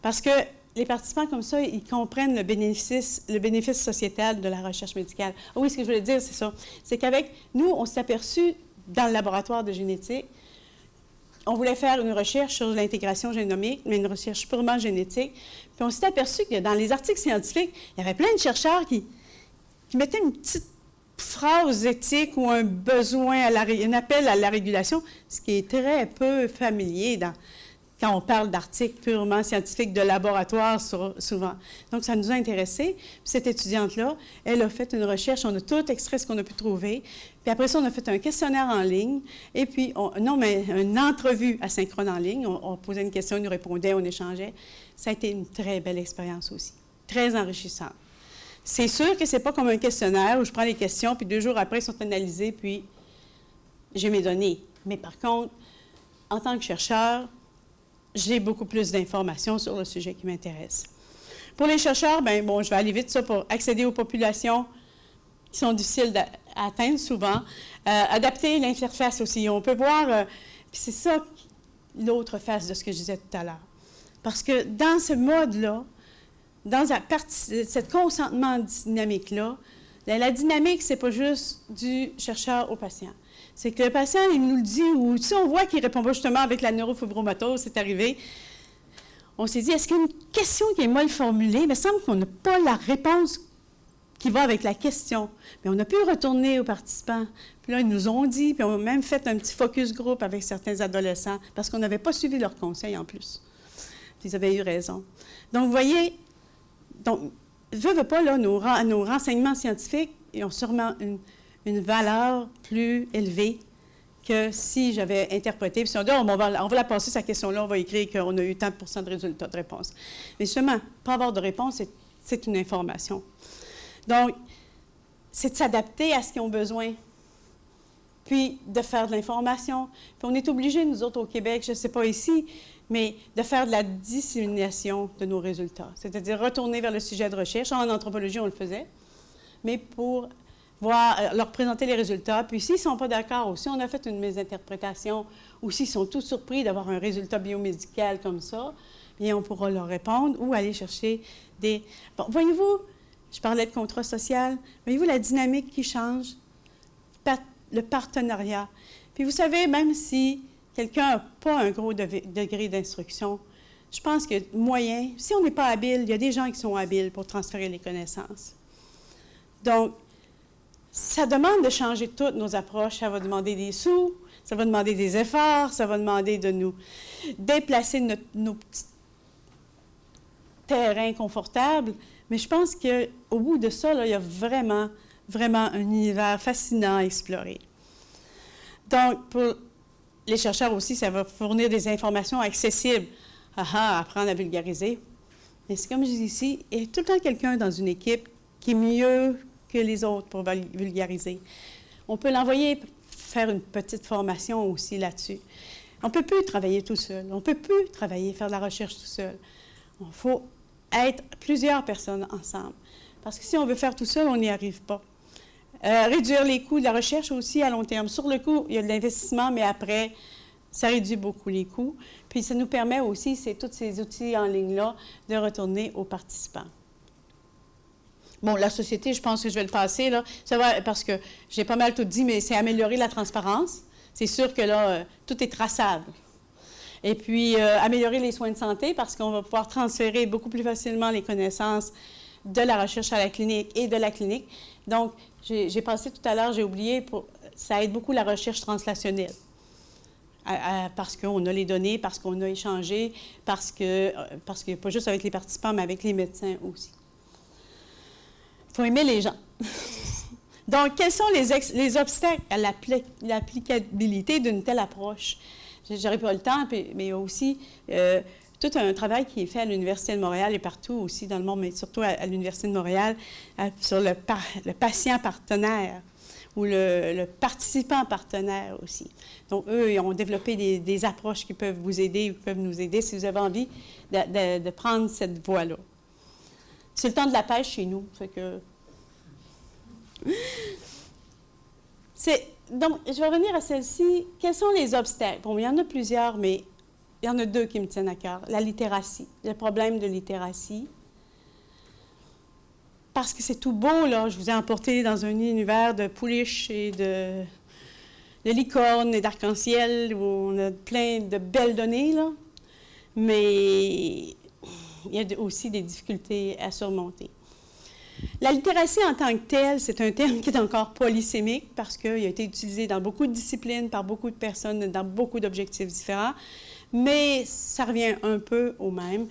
Speaker 3: Parce que les participants, comme ça, ils comprennent le bénéfice sociétal de la recherche médicale. Ah oui, ce que je voulais dire, c'est ça. C'est qu'avec nous, on s'est aperçu dans le laboratoire de génétique, on voulait faire une recherche sur l'intégration génomique, mais une recherche purement génétique. Puis on s'est aperçu que dans les articles scientifiques, il y avait plein de chercheurs qui mettaient une petite phrase éthique ou un besoin, un appel à la régulation, ce qui est très peu familier quand on parle d'articles purement scientifiques de laboratoire souvent. Donc, ça nous a intéressés. Puis cette étudiante-là, elle a fait une recherche, on a tout extrait ce qu'on a pu trouver. Puis après ça, on a fait un questionnaire en ligne. Et puis, une entrevue asynchrone en ligne. On posait une question, on nous répondait, on échangeait. Ça a été une très belle expérience aussi, très enrichissante. C'est sûr que ce n'est pas comme un questionnaire où je prends les questions, puis 2 jours après, ils sont analysés, puis j'ai mes données. Mais par contre, en tant que chercheur, j'ai beaucoup plus d'informations sur le sujet qui m'intéresse. Pour les chercheurs, bien, bon, je vais aller vite ça pour accéder aux populations qui sont difficiles à atteindre souvent. Adapter l'interface aussi. On peut voir, puis c'est ça l'autre face de ce que je disais tout à l'heure. Parce que dans ce mode-là, dans cette consentement dynamique-là, la dynamique, c'est pas juste du chercheur au patient. C'est que le patient, il nous le dit, ou si on voit qu'il ne répond pas justement avec la neurofibromatose, c'est arrivé, on s'est dit, est-ce qu'il y a une question qui est mal formulée? Il me semble qu'on n'a pas la réponse qui va avec la question. Mais on a pu retourner aux participants. Puis là, ils nous ont dit, puis on a même fait un petit focus group avec certains adolescents, parce qu'on n'avait pas suivi leurs conseils en plus. Puis ils avaient eu raison. Donc, vous voyez, veut pas, là, nos renseignements scientifiques, ils ont sûrement une valeur plus élevée que si j'avais interprété, puis si on dit, oh, on va la passer, cette question-là, on va écrire qu'on a eu tant % de résultats de réponse. Mais justement, pas avoir de réponse, c'est une information. Donc, c'est de s'adapter à ce qu'ils ont besoin, puis de faire de l'information. Puis on est obligés, nous autres, au Québec, je ne sais pas ici, mais de faire de la dissémination de nos résultats. C'est-à-dire retourner vers le sujet de recherche. En anthropologie, on le faisait, mais pour leur présenter les résultats. Puis s'ils ne sont pas d'accord, ou si on a fait une mésinterprétation, ou s'ils sont tous surpris d'avoir un résultat biomédical comme ça, bien, on pourra leur répondre ou aller chercher des... Bon, voyez-vous, je parlais de contrat social, voyez-vous la dynamique qui change, le partenariat. Puis vous savez, même si quelqu'un n'a pas un gros degré d'instruction, je pense que moyen, si on n'est pas habile, il y a des gens qui sont habiles pour transférer les connaissances. Donc, ça demande de changer toutes nos approches. Ça va demander des sous, ça va demander des efforts, ça va demander de nous déplacer nos petits terrains confortables. Mais je pense qu'au bout de ça, là, il y a vraiment, vraiment un univers fascinant à explorer. Donc, pour les chercheurs aussi, ça va fournir des informations accessibles. Apprendre à vulgariser. Mais c'est comme je dis ici, il y a tout le temps quelqu'un dans une équipe qui est mieux que les autres pour vulgariser. On peut l'envoyer faire une petite formation aussi là-dessus. On ne peut plus travailler tout seul. On ne peut plus faire de la recherche tout seul. Il faut être plusieurs personnes ensemble. Parce que si on veut faire tout seul, on n'y arrive pas. Réduire les coûts de la recherche aussi à long terme. Sur le coût, il y a de l'investissement, mais après, ça réduit beaucoup les coûts. Puis ça nous permet aussi, tous ces outils en ligne-là, de retourner aux participants. Bon, la société, je pense que je vais le passer, là. Ça va, parce que j'ai pas mal tout dit, mais c'est améliorer la transparence. C'est sûr que là, tout est traçable. Et puis, améliorer les soins de santé, parce qu'on va pouvoir transférer beaucoup plus facilement les connaissances de la recherche à la clinique et de la clinique. Donc, j'ai passé tout à l'heure, j'ai oublié, ça aide beaucoup la recherche translationnelle. Parce qu'on a les données, parce qu'on a échangé, parce que pas juste avec les participants, mais avec les médecins aussi. Il faut aimer les gens. Donc, quels sont les obstacles à l'applicabilité d'une telle approche? Je n'aurai pas le temps, mais aussi tout un travail qui est fait à l'Université de Montréal et partout aussi dans le monde, mais surtout à l'Université de Montréal, sur le patient partenaire ou le participant partenaire aussi. Donc, eux, ils ont développé des approches qui peuvent vous aider ou peuvent nous aider si vous avez envie de prendre cette voie-là. C'est le temps de la pêche chez nous. Fait que... Donc, je vais revenir à celle-ci. Quels sont les obstacles? Bon, il y en a plusieurs, mais il y en a deux qui me tiennent à cœur. La littératie, le problème de littératie. Parce que c'est tout beau, là. Je vous ai emporté dans un univers de pouliches et de licornes et d'arc-en-ciel où on a plein de belles données, là. Mais il y a aussi des difficultés à surmonter. La littératie en tant que telle, c'est un terme qui est encore polysémique parce qu'il a été utilisé dans beaucoup de disciplines, par beaucoup de personnes, dans beaucoup d'objectifs différents, mais ça revient un peu au même.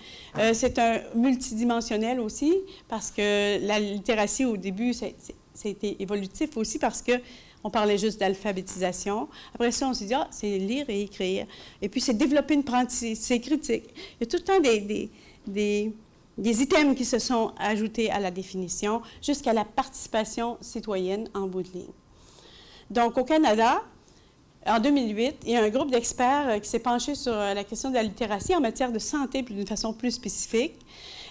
Speaker 3: C'est un multidimensionnel aussi parce que la littératie, au début, c'était évolutif aussi parce qu'on parlait juste d'alphabétisation. Après ça, on s'est dit, c'est lire et écrire. Et puis, c'est développer une pensée, c'est critique. Il y a tout le temps des items qui se sont ajoutés à la définition jusqu'à la participation citoyenne en bout de ligne. Donc, au Canada, en 2008, il y a un groupe d'experts qui s'est penché sur la question de la littératie en matière de santé d'une façon plus spécifique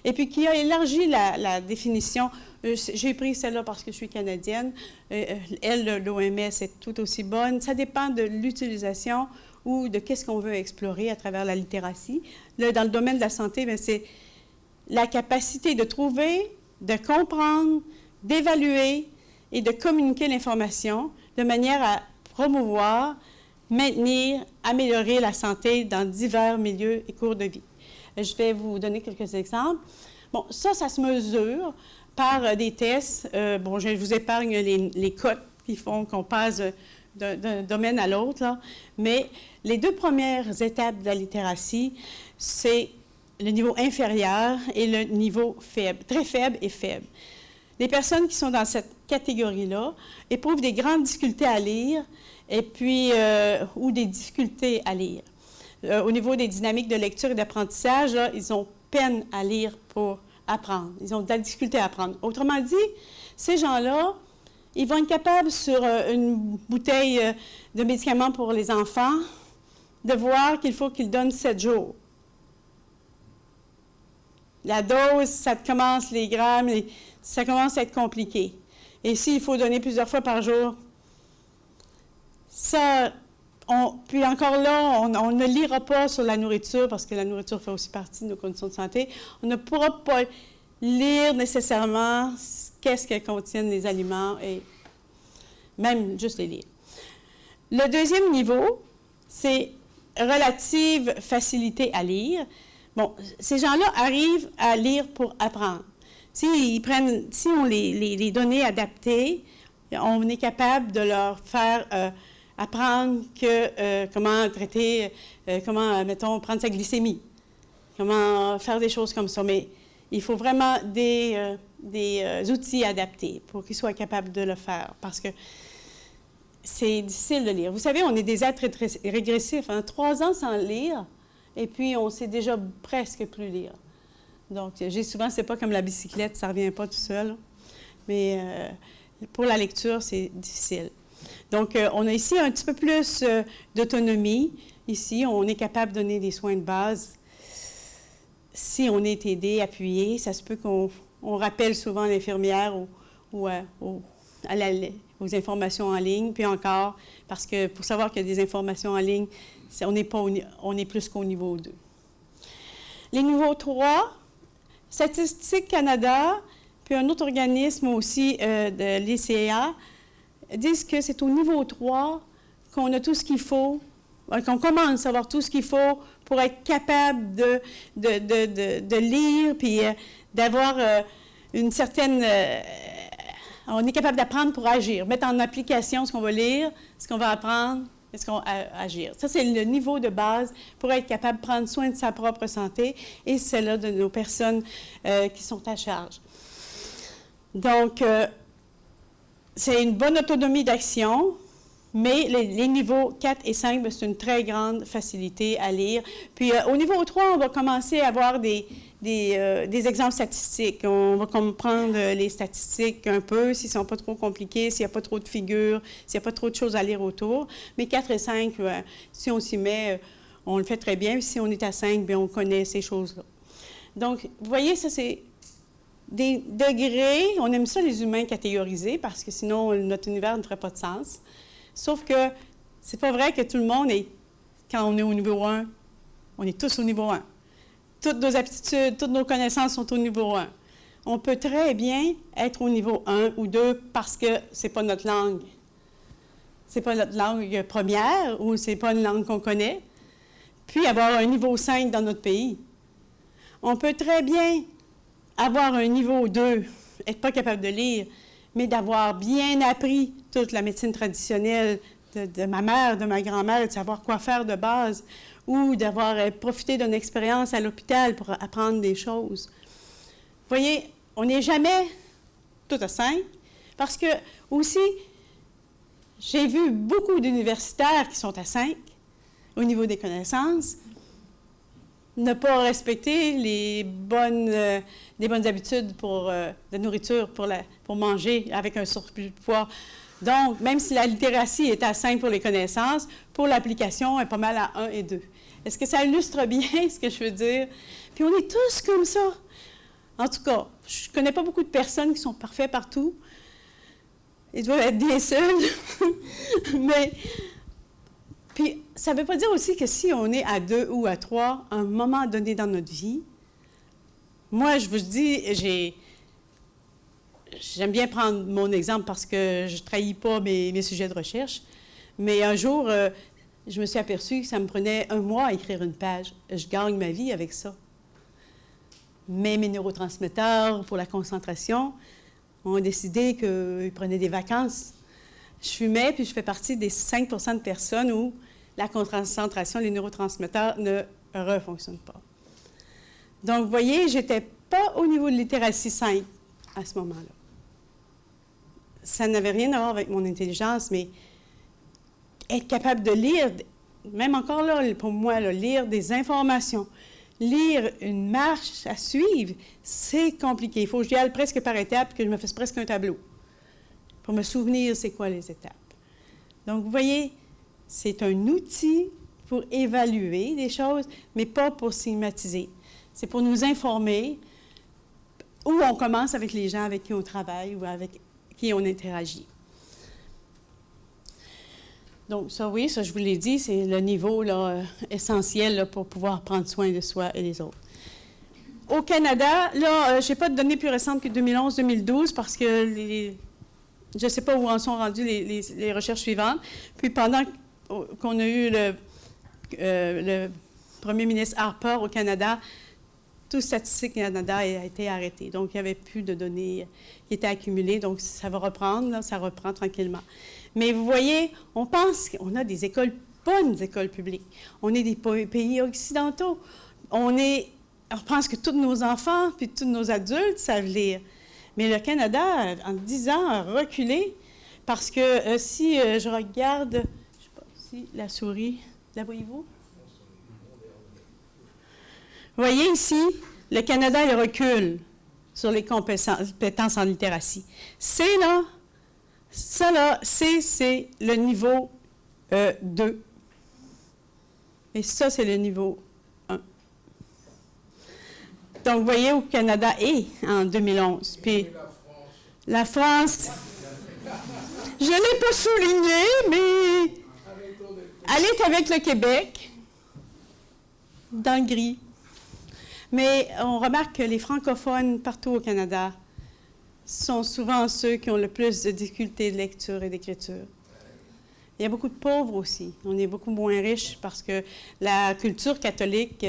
Speaker 3: et puis qui a élargi la définition. J'ai pris celle-là parce que je suis canadienne. Elle, l'OMS, est tout aussi bonne. Ça dépend de l'utilisation ou de qu'est-ce qu'on veut explorer à travers la littératie. Là, dans le domaine de la santé, c'est la capacité de trouver, de comprendre, d'évaluer et de communiquer l'information de manière à promouvoir, maintenir, améliorer la santé dans divers milieux et cours de vie. Je vais vous donner quelques exemples. Bon, ça se mesure par des tests. Bon, je vous épargne les cotes qui font qu'on passe d'un domaine à l'autre, là. Mais les deux premières étapes de la littératie, c'est le niveau inférieur et le niveau faible, très faible et faible. les personnes qui sont dans cette catégorie-là éprouvent des grandes difficultés à lire et puis, ou des difficultés à lire. Au niveau des dynamiques de lecture et d'apprentissage, là, ils ont peine à lire pour apprendre. Ils ont de la difficulté à apprendre. Autrement dit, ces gens-là, ils vont être capables sur une bouteille de médicaments pour les enfants de voir qu'il faut qu'ils donnent 7 jours. La dose, ça commence, les grammes, ça commence à être compliqué. Et s'il faut donner plusieurs fois par jour, ça, puis encore là, on ne lira pas sur la nourriture, parce que la nourriture fait aussi partie de nos conditions de santé. On ne pourra pas lire nécessairement qu'est-ce que contiennent les aliments et même juste les lire. Le deuxième niveau, c'est relative facilité à lire. Bon, ces gens-là arrivent à lire pour apprendre. Si on les données adaptées, on est capable de leur faire apprendre comment traiter, mettons, prendre sa glycémie, comment faire des choses comme ça. Mais il faut vraiment des outils adaptés pour qu'ils soient capables de le faire, parce que c'est difficile de lire. Vous savez, on est des êtres régressifs. 3 ans sans lire, et puis on sait déjà presque plus lire. Donc, j'ai souvent, c'est pas comme la bicyclette, ça ne revient pas tout seul. Mais pour la lecture, c'est difficile. Donc, on a ici un petit peu plus d'autonomie. Ici, on est capable de donner des soins de base. Si on est aidé, appuyé, ça se peut qu'on rappelle souvent l'infirmière aux informations en ligne. Puis encore, parce que pour savoir qu'il y a des informations en ligne, on est plus qu'au niveau 2. Les niveaux 3, Statistique Canada, puis un autre organisme aussi de l'ICA, disent que c'est au niveau 3 qu'on a tout ce qu'il faut, qu'on commence à avoir tout ce qu'il faut pour être capable de lire, puis d'avoir une certaine... on est capable d'apprendre pour agir, mettre en application ce qu'on va lire, ce qu'on va apprendre, et ce qu'on va agir. Ça, c'est le niveau de base pour être capable de prendre soin de sa propre santé et celle-là de nos personnes qui sont à charge. Donc, c'est une bonne autonomie d'action, mais les niveaux 4 et 5, c'est une très grande facilité à lire. Puis, au niveau 3, on va commencer à avoir des exemples statistiques. On va comprendre les statistiques un peu, s'ils ne sont pas trop compliqués, s'il n'y a pas trop de figures, s'il n'y a pas trop de choses à lire autour. Mais 4 et 5, si on s'y met, on le fait très bien. Si on est à 5, bien, on connaît ces choses-là. Donc, vous voyez, ça, c'est des degrés. On aime ça, les humains catégorisés, parce que sinon, notre univers ne ferait pas de sens. Sauf que c'est pas vrai que tout le monde est, quand on est au niveau 1, on est tous au niveau 1. Toutes nos aptitudes, toutes nos connaissances sont au niveau 1. On peut très bien être au niveau 1 ou 2 parce que c'est pas notre langue. C'est pas notre langue première ou c'est pas une langue qu'on connaît. Puis avoir un niveau 5 dans notre pays. On peut très bien avoir un niveau 2, être pas capable de lire, mais d'avoir bien appris toute la médecine traditionnelle de ma mère, de ma grand-mère, de savoir quoi faire de base, ou d'avoir profité d'une expérience à l'hôpital pour apprendre des choses. Vous voyez, on n'est jamais tout à 5, parce que aussi, j'ai vu beaucoup d'universitaires qui sont à 5 au niveau des connaissances, ne pas respecter les bonnes habitudes de nourriture pour manger avec un surplus de poids. Donc, même si la littératie est à 5 pour les connaissances, pour l'application, elle est pas mal à 1 et 2. Est-ce que ça illustre bien ce que je veux dire? Puis on est tous comme ça. En tout cas, je ne connais pas beaucoup de personnes qui sont parfaits partout. Ils doivent être bien seuls. Mais, puis, ça ne veut pas dire aussi que si on est à 2 ou à 3, à un moment donné dans notre vie, moi, je vous dis, j'aime bien prendre mon exemple parce que je ne trahis pas mes sujets de recherche, mais un jour, je me suis aperçue que ça me prenait 1 mois à écrire une page. Je gagne ma vie avec ça. Mais mes neurotransmetteurs pour la concentration ont décidé qu'ils prenaient des vacances. Je fumais, puis je fais partie des 5 % de personnes où la concentration, les neurotransmetteurs ne refonctionnent pas. Donc, vous voyez, je n'étais pas au niveau de littératie 5 à ce moment-là. ça n'avait rien à voir avec mon intelligence, mais être capable de lire, même encore là, pour moi, là, lire des informations, lire une marche à suivre, c'est compliqué. Il faut que j'y aille presque par étapes, que je me fasse presque un tableau pour me souvenir c'est quoi les étapes. Donc, vous voyez, c'est un outil pour évaluer des choses, mais pas pour stigmatiser. C'est pour nous informer où on commence avec les gens avec qui on travaille ou avec qui on interagit. Donc, ça, oui, ça, je vous l'ai dit, c'est le niveau là, essentiel là, pour pouvoir prendre soin de soi et des autres. Au Canada, là, je n'ai pas de données plus récentes que 2011-2012 parce que je ne sais pas où en sont rendues les recherches suivantes. Puis, pendant qu'on a eu le premier ministre Harper au Canada, tout Statistique Canada a été arrêté. Donc, il n'y avait plus de données qui étaient accumulées. Donc, ça va reprendre, là, ça reprend tranquillement. Mais vous voyez, on pense qu'on a des écoles, bonnes écoles publiques. On est des pays occidentaux. On pense que tous nos enfants puis tous nos adultes savent lire. Mais le Canada, en 10 ans, a reculé parce que si je regarde, je ne sais pas si la souris, la voyez-vous? Vous voyez ici, le Canada, il recule sur les compétences en littératie. C'est là, ça là, c'est le niveau 2. Et ça, c'est le niveau 1. Donc, vous voyez où le Canada est en 2011. Puis, la France, je ne l'ai pas souligné, mais elle est avec le Québec, dans le gris. Mais on remarque que les francophones partout au Canada sont souvent ceux qui ont le plus de difficultés de lecture et d'écriture. Il y a beaucoup de pauvres aussi. On est beaucoup moins riches parce que la culture catholique,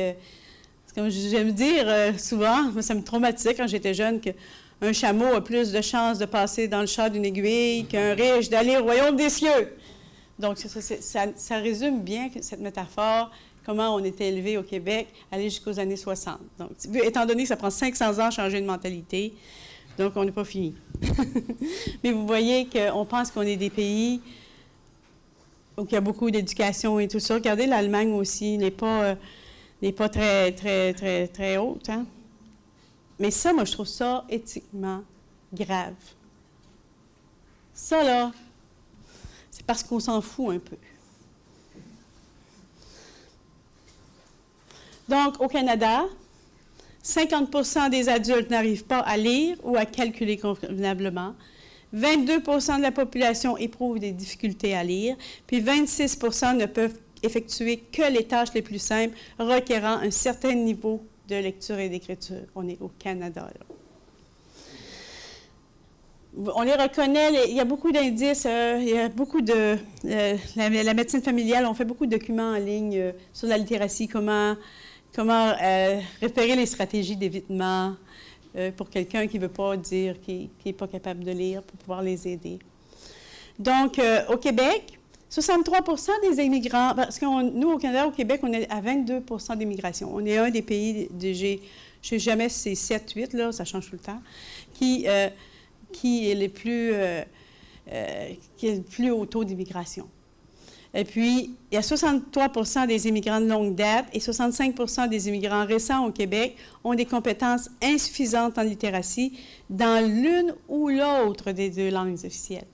Speaker 3: comme j'aime dire souvent, ça me traumatisait quand j'étais jeune, qu'un chameau a plus de chances de passer dans le chat d'une aiguille qu'un riche d'aller au royaume des cieux. Donc, ça résume bien cette métaphore, comment on était élevé au Québec, aller jusqu'aux années 60. Donc, étant donné que ça prend 500 ans à changer de mentalité, donc on n'est pas fini. Mais vous voyez qu'on pense qu'on est des pays où il y a beaucoup d'éducation et tout ça. Regardez, l'Allemagne aussi n'est pas très, très, très, très haute. Hein? Mais ça, moi, je trouve ça éthiquement grave. Ça, là, c'est parce qu'on s'en fout un peu. Donc, au Canada, 50% des adultes n'arrivent pas à lire ou à calculer convenablement. 22% de la population éprouvent des difficultés à lire, puis 26% ne peuvent effectuer que les tâches les plus simples requérant un certain niveau de lecture et d'écriture. On est au Canada, là. On les reconnaît, il y a beaucoup d'indices, il y a beaucoup de... la médecine familiale, on fait beaucoup de documents en ligne sur la littératie, comment repérer les stratégies d'évitement pour quelqu'un qui ne veut pas dire qu'il n'est pas capable de lire, pour pouvoir les aider. Donc, au Québec, 63% des immigrants, parce que nous, au Canada, au Québec, on est à 22% d'immigration. On est un des pays, je ne sais jamais si c'est 7, 8, là, ça change tout le temps, qui est le plus haut taux d'immigration. Et puis, il y a 63% des immigrants de longue date et 65% des immigrants récents au Québec ont des compétences insuffisantes en littératie dans l'une ou l'autre des deux langues officielles.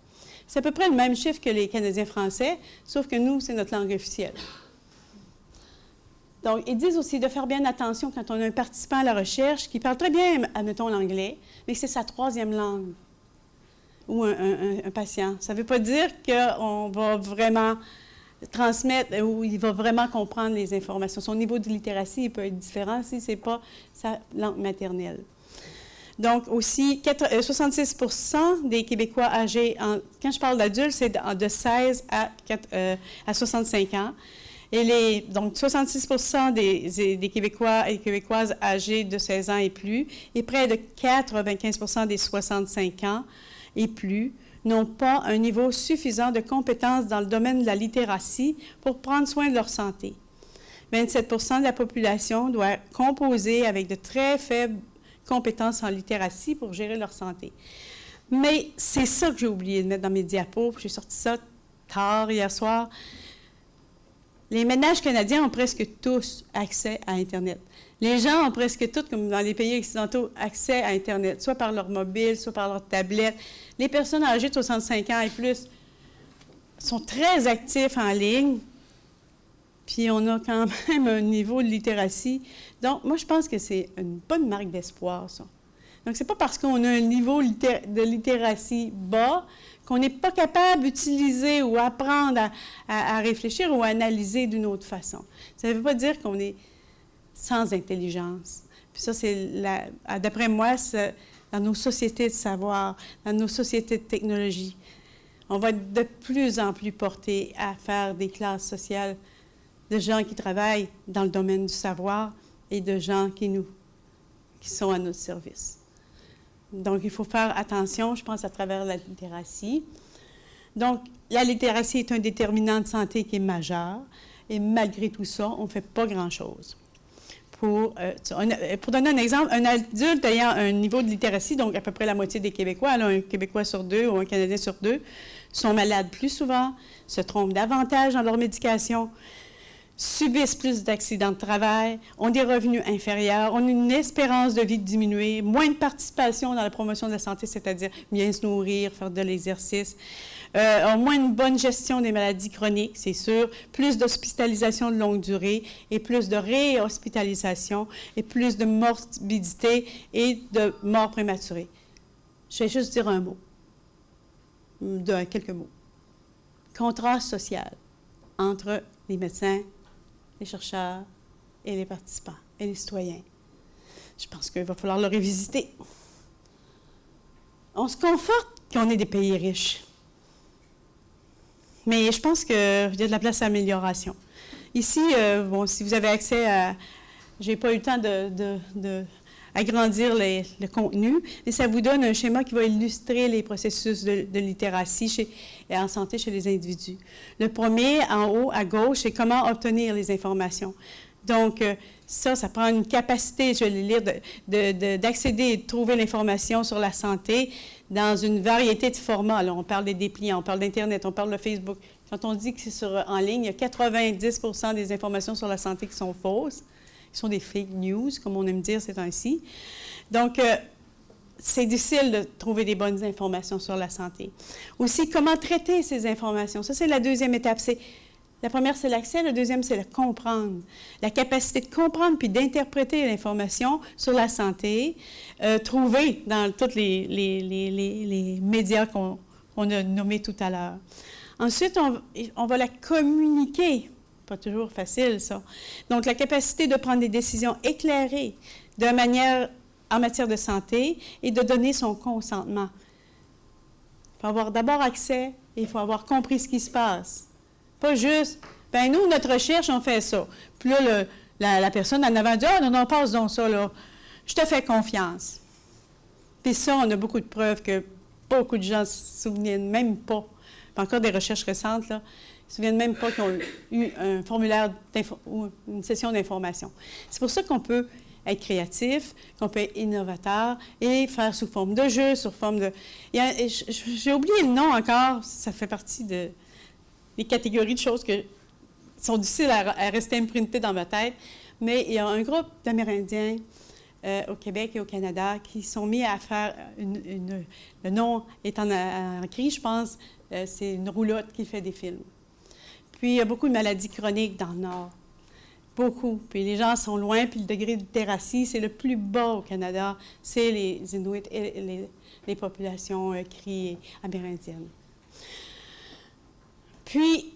Speaker 3: C'est à peu près le même chiffre que les Canadiens français, sauf que nous, c'est notre langue officielle. Donc, ils disent aussi de faire bien attention quand on a un participant à la recherche qui parle très bien, admettons, l'anglais, mais que c'est sa troisième langue, ou un patient. Ça ne veut pas dire qu'on va vraiment transmettre ou il va vraiment comprendre les informations. Son niveau de littératie il peut être différent si ce n'est pas sa langue maternelle. Donc, aussi, 66% des Québécois âgés, quand je parle d'adultes, c'est de 16 à 65 ans. Et donc, 66% des Québécois et Québécoises âgés de 16 ans et plus, et près de 95% des 65 ans et plus, n'ont pas un niveau suffisant de compétences dans le domaine de la littératie pour prendre soin de leur santé. 27% de la population doit composer avec de très faibles compétences en littératie pour gérer leur santé. Mais c'est ça que j'ai oublié de mettre dans mes diapos. J'ai sorti ça tard hier soir. Les ménages canadiens ont presque tous accès à Internet. Les gens ont presque tous, comme dans les pays occidentaux, accès à Internet, soit par leur mobile, soit par leur tablette. Les personnes âgées de 65 ans et plus sont très actifs en ligne. Puis on a quand même un niveau de littératie. Donc, moi, je pense que c'est une bonne marque d'espoir, ça. Donc, c'est pas parce qu'on a un niveau de littératie bas qu'on n'est pas capable d'utiliser ou apprendre à réfléchir ou à analyser d'une autre façon. Ça ne veut pas dire qu'on est sans intelligence. Puis ça, c'est, d'après moi, dans nos sociétés de savoir, dans nos sociétés de technologie, on va être de plus en plus porté à faire des classes sociales de gens qui travaillent dans le domaine du savoir et de gens qui sont à notre service. Donc, il faut faire attention, je pense, à travers la littératie. Donc, la littératie est un déterminant de santé qui est majeur, et malgré tout ça, on ne fait pas grand-chose. Pour donner un exemple, un adulte ayant un niveau de littératie, donc à peu près la moitié des Québécois, alors un Québécois sur 2 ou un Canadien sur 2, sont malades plus souvent, se trompent davantage dans leur médication, subissent plus d'accidents de travail, ont des revenus inférieurs, ont une espérance de vie diminuée, moins de participation dans la promotion de la santé, c'est-à-dire bien se nourrir, faire de l'exercice, ont moins une bonne gestion des maladies chroniques, c'est sûr, plus d'hospitalisation de longue durée et plus de réhospitalisation et plus de morbidité et de mort prématurée. Je vais juste dire un mot, quelques mots. Contraste social entre les médecins, les chercheurs et les participants et les citoyens. Je pense qu'il va falloir le révisiter. On se conforte qu'on est des pays riches. Mais je pense qu'il y a de la place à amélioration. Ici, si vous avez accès à... Je n'ai pas eu le temps d'agrandir le contenu, mais ça vous donne un schéma qui va illustrer les processus de littératie et en santé chez les individus. Le premier, en haut, à gauche, c'est comment obtenir les informations. Donc, ça prend une capacité, je vais le lire, d'accéder et de trouver l'information sur la santé dans une variété de formats. Alors, on parle des dépliants, on parle d'Internet, on parle de Facebook. Quand on dit que c'est en ligne, il y a 90 % des informations sur la santé qui sont fausses, qui sont des fake news, comme on aime dire ces temps-ci. Donc, c'est difficile de trouver des bonnes informations sur la santé. Aussi, comment traiter ces informations? Ça, c'est la deuxième étape. La première, c'est l'accès. La deuxième, c'est le comprendre. La capacité de comprendre puis d'interpréter l'information sur la santé, trouvée dans tous les médias qu'on a nommés tout à l'heure. Ensuite, on va la communiquer. Pas toujours facile, ça. Donc, la capacité de prendre des décisions éclairées en matière de santé et de donner son consentement. Il faut avoir d'abord accès et il faut avoir compris ce qui se passe. Pas juste, ben nous, notre recherche, on fait ça. Puis là, la personne en avant dit, ah, non, passe donc ça, là. Je te fais confiance. Puis ça, on a beaucoup de preuves que beaucoup de gens ne se souviennent même pas. Puis encore des recherches récentes, là, ils ne se souviennent même pas qu'ils ont eu un formulaire ou une session d'information. C'est pour ça qu'on peut être créatif, qu'on peut être innovateur et faire sous forme de jeu, sous forme de... J'ai oublié le nom encore, ça fait partie des catégories de choses qui sont difficiles à rester imprintées dans ma tête, mais il y a un groupe d'Amérindiens au Québec et au Canada qui sont mis à faire le nom est en écrit, je pense, c'est une roulotte qui fait des films. Puis, il y a beaucoup de maladies chroniques dans le Nord. Beaucoup. Puis, les gens sont loin, puis le degré de littératie, c'est le plus bas au Canada. C'est les Inuits et les populations cries amérindiennes. Puis,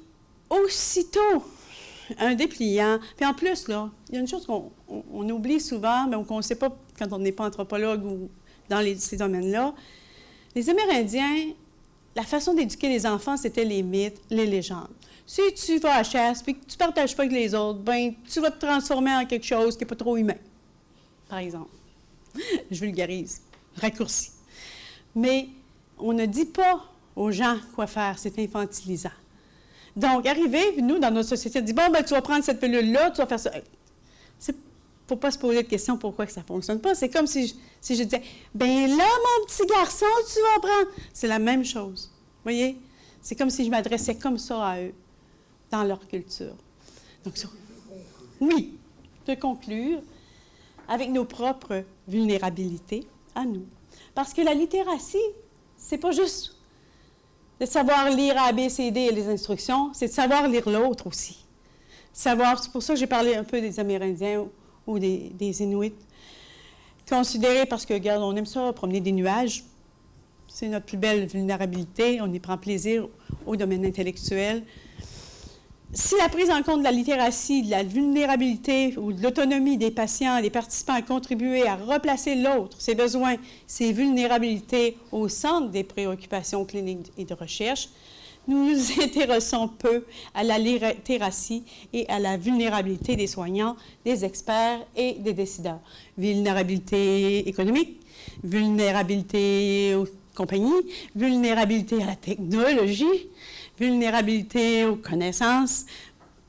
Speaker 3: aussitôt, un dépliant. Puis en plus, là, il y a une chose qu'on oublie souvent, mais qu'on ne sait pas quand on n'est pas anthropologue ou dans ces domaines-là. Les Amérindiens, la façon d'éduquer les enfants, c'était les mythes, les légendes. Si tu vas à la chasse et que tu ne partages pas avec les autres, ben tu vas te transformer en quelque chose qui n'est pas trop humain, par exemple. Je vulgarise, raccourci. Mais on ne dit pas aux gens quoi faire, c'est infantilisant. Donc, arriver, nous, dans notre société, on dit, bon, ben tu vas prendre cette pilule-là, tu vas faire ça. faut pas se poser de questions pourquoi que ça ne fonctionne pas. C'est comme si je disais, ben là, mon petit garçon, tu vas prendre. C'est la même chose. Vous voyez? C'est comme si je m'adressais comme ça à eux, dans leur culture. Donc, oui, de conclure avec nos propres vulnérabilités à nous. Parce que la littératie, c'est pas juste de savoir lire A, B, C, D et les instructions, c'est de savoir lire l'autre aussi. Savoir, c'est pour ça que j'ai parlé un peu des Amérindiens ou des Inuits. Considérés, parce que, regarde, on aime ça, promener des nuages. C'est notre plus belle vulnérabilité. On y prend plaisir au domaine intellectuel. Si la prise en compte de la littératie, de la vulnérabilité ou de l'autonomie des patients, des participants a contribué à replacer l'autre, ses besoins, ses vulnérabilités au centre des préoccupations cliniques et de recherche, nous nous intéressons peu à la littératie et à la vulnérabilité des soignants, des experts et des décideurs. Vulnérabilité économique, vulnérabilité aux compagnies, vulnérabilité à la technologie, vulnérabilité aux connaissances,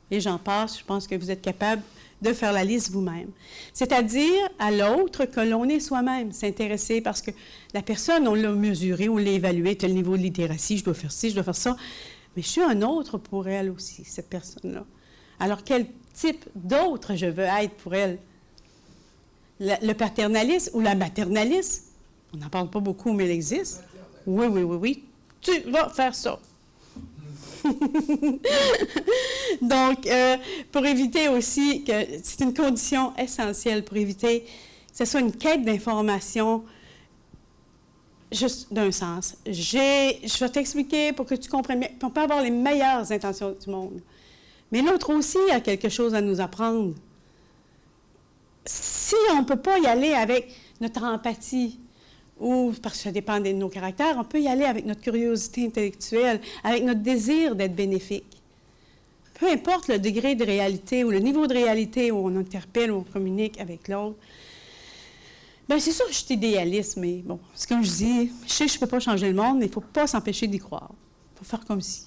Speaker 3: et j'en passe, je pense que vous êtes capable de faire la liste vous-même. C'est-à-dire à l'autre que l'on est soi-même, s'intéresser parce que la personne, on l'a mesuré, on l'a évalué, tel niveau de littératie, je dois faire ci, je dois faire ça, mais je suis un autre pour elle aussi, cette personne-là. Alors, quel type d'autre je veux être pour elle? Le paternalisme ou la maternalisme? On n'en parle pas beaucoup, mais elle existe. Oui, oui, oui, oui. Tu vas faire ça. Donc, pour éviter aussi que c'est une condition essentielle pour éviter que ce soit une quête d'information juste d'un sens. Je vais t'expliquer pour que tu comprennes bien. On peut avoir les meilleures intentions du monde. Mais l'autre aussi a quelque chose à nous apprendre. Si on ne peut pas y aller avec notre empathie, ou parce que ça dépend de nos caractères, on peut y aller avec notre curiosité intellectuelle, avec notre désir d'être bénéfique. Peu importe le degré de réalité ou le niveau de réalité où on interpelle ou on communique avec l'autre. Bien, c'est sûr que je suis idéaliste, mais bon, c'est comme je dis, je sais que je ne peux pas changer le monde, mais il ne faut pas s'empêcher d'y croire. Il faut faire comme si.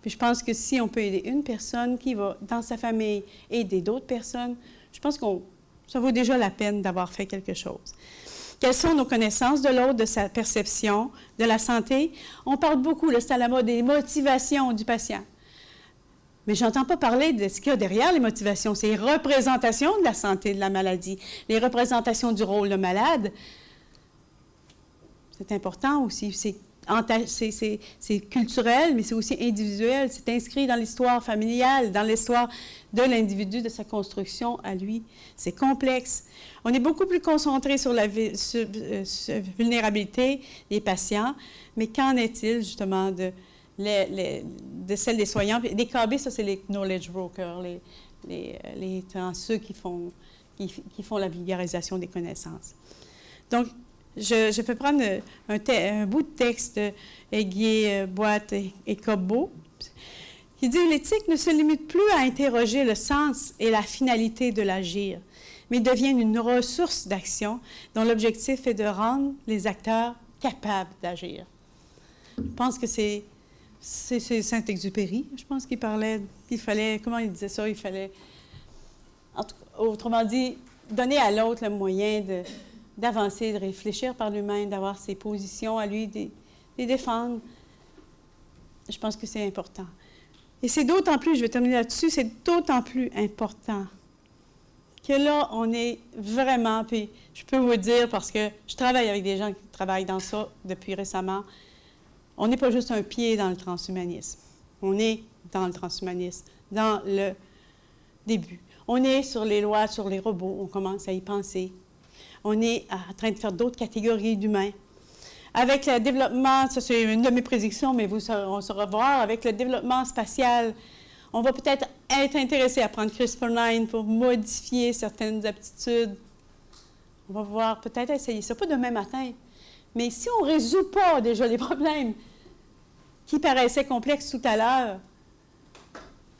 Speaker 3: Puis je pense que si on peut aider une personne qui va, dans sa famille, aider d'autres personnes, je pense que ça vaut déjà la peine d'avoir fait quelque chose. Quelles sont nos connaissances de l'autre, de sa perception, de la santé? On parle beaucoup, là, c'est à la mode, des motivations du patient. Mais je n'entends pas parler de ce qu'il y a derrière les motivations. C'est les représentations de la santé, de la maladie, les représentations du rôle de malade. C'est important aussi. C'est culturel, mais c'est aussi individuel. C'est inscrit dans l'histoire familiale, dans l'histoire de l'individu, de sa construction à lui. C'est complexe. On est beaucoup plus concentré sur la vulnérabilité des patients, mais qu'en est-il justement de celle des soignants? Les KB, ça c'est les knowledge brokers, ceux qui font la vulgarisation des connaissances. Donc, je vais prendre un bout de texte de Aiguier, Boite et Cobbeau, qui dit « L'éthique ne se limite plus à interroger le sens et la finalité de l'agir, mais devient une ressource d'action dont l'objectif est de rendre les acteurs capables d'agir. » Je pense que c'est Saint-Exupéry, je pense qu'il parlait, qu'il fallait, comment il disait ça, il fallait, autrement dit, donner à l'autre le moyen d'avancer, de réfléchir par lui-même, d'avoir ses positions à lui, de les défendre. Je pense que c'est important. Et c'est d'autant plus, je vais terminer là-dessus, c'est d'autant plus important que là, on est vraiment, puis je peux vous dire, parce que je travaille avec des gens qui travaillent dans ça depuis récemment, on n'est pas juste un pied dans le transhumanisme. On est dans le transhumanisme, dans le début. On est sur les lois, sur les robots, on commence à y penser. On est en train de faire d'autres catégories d'humains. Avec le développement, ça c'est une de mes prédictions, mais on saura voir, avec le développement spatial, on va peut-être être intéressé à prendre CRISPR-9 pour modifier certaines aptitudes. On va pouvoir peut-être essayer ça, pas demain matin. Mais si on ne résout pas déjà les problèmes qui paraissaient complexes tout à l'heure,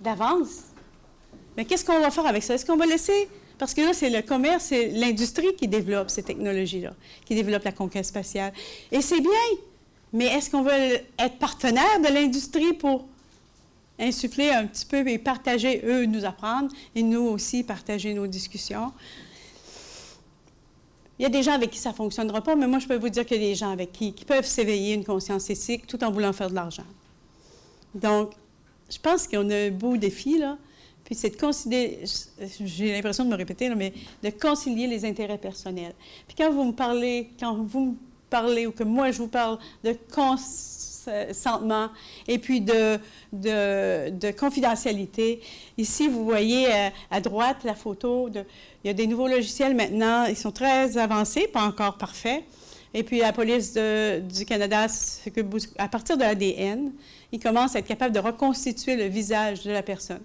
Speaker 3: d'avance, bien, qu'est-ce qu'on va faire avec ça? Est-ce qu'on va laisser... Parce que là, c'est le commerce, c'est l'industrie qui développe ces technologies-là, qui développe la conquête spatiale. Et c'est bien, mais est-ce qu'on veut être partenaire de l'industrie pour insuffler un petit peu et partager, eux, nous apprendre, et nous aussi partager nos discussions? Il y a des gens avec qui ça ne fonctionnera pas, mais moi, je peux vous dire qu'il y a des gens avec qui peuvent s'éveiller une conscience éthique tout en voulant faire de l'argent. Donc, je pense qu'on a un beau défi, là. Puis c'est de concilier, j'ai l'impression de me répéter, là, mais de concilier les intérêts personnels. Puis quand vous me parlez, ou que moi je vous parle de consentement et puis de confidentialité, ici vous voyez à droite la photo, il y a des nouveaux logiciels maintenant, ils sont très avancés, pas encore parfaits. Et puis la police du Canada, à partir de l'ADN, ils commencent à être capables de reconstituer le visage de la personne.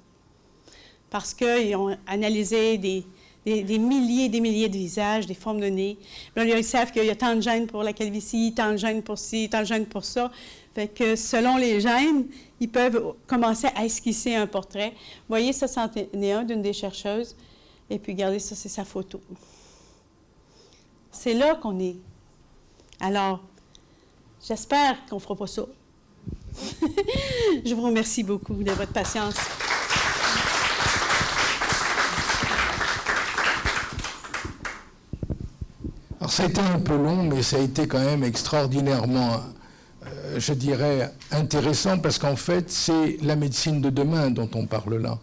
Speaker 3: Parce qu'ils ont analysé des milliers et des milliers de visages, des formes de nez. Là, ils savent qu'il y a tant de gènes pour la calvitie, tant de gènes pour ci, tant de gènes pour ça. Fait que selon les gènes, ils peuvent commencer à esquisser un portrait. Vous voyez, ça, c'en est un d'une des chercheuses. Et puis, regardez, ça, c'est sa photo. C'est là qu'on est. Alors, j'espère qu'on ne fera pas ça. Je vous remercie beaucoup de votre patience.
Speaker 2: Alors, ça a été un peu long, mais ça a été quand même extraordinairement, je dirais, intéressant, parce qu'en fait, c'est la médecine de demain dont on parle là.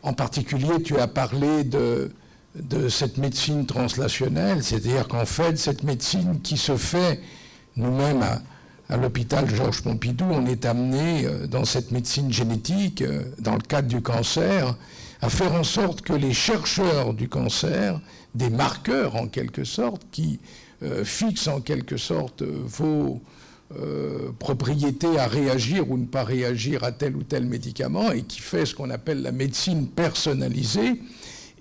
Speaker 2: En particulier, tu as parlé de cette médecine translationnelle, c'est-à-dire qu'en fait, cette médecine qui se fait, nous-mêmes, à l'hôpital Georges Pompidou, on est amené dans cette médecine génétique, dans le cadre du cancer, à faire en sorte que les chercheurs du cancer, des marqueurs en quelque sorte, qui fixent en quelque sorte vos propriétés à réagir ou ne pas réagir à tel ou tel médicament, et qui fait ce qu'on appelle la médecine personnalisée,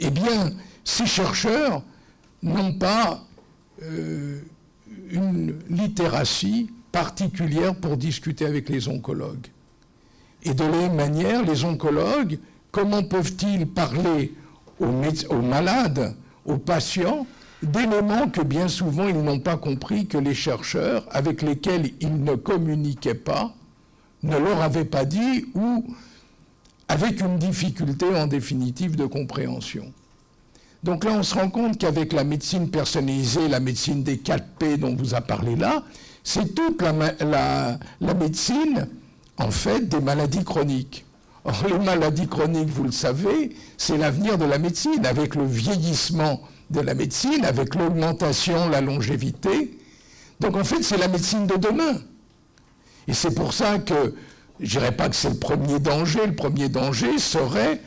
Speaker 2: eh bien, ces chercheurs n'ont pas une littératie particulière pour discuter avec les oncologues. Et de la même manière, les oncologues, comment peuvent-ils parler aux malades, aux patients, d'éléments que bien souvent ils n'ont pas compris, que les chercheurs avec lesquels ils ne communiquaient pas, ne leur avaient pas dit, ou avec une difficulté en définitive de compréhension. Donc là, on se rend compte qu'avec la médecine personnalisée, la médecine des 4P dont vous a parlé là, c'est toute la médecine, en fait, des maladies chroniques. Or, les maladies chroniques, vous le savez, c'est l'avenir de la médecine, avec le vieillissement de la médecine, avec l'augmentation, la longévité. Donc, en fait, c'est la médecine de demain. Et c'est pour ça que, je ne dirais pas que c'est le premier danger serait,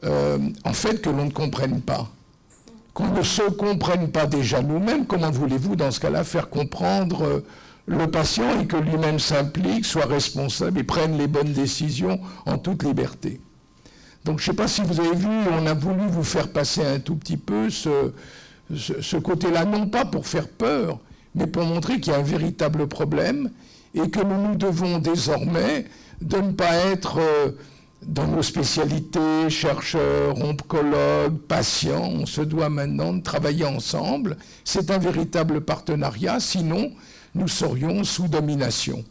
Speaker 2: en fait, que l'on ne comprenne pas. Qu'on ne se comprenne pas déjà nous-mêmes, comment voulez-vous, dans ce cas-là, faire comprendre le patient et que lui-même s'implique, soit responsable et prenne les bonnes décisions en toute liberté. Donc je ne sais pas si vous avez vu, on a voulu vous faire passer un tout petit peu ce côté-là, non pas pour faire peur, mais pour montrer qu'il y a un véritable problème et que nous devons désormais de ne pas être dans nos spécialités, chercheurs, oncologues, patients. On se doit maintenant de travailler ensemble. C'est un véritable partenariat, sinon nous serions sous domination.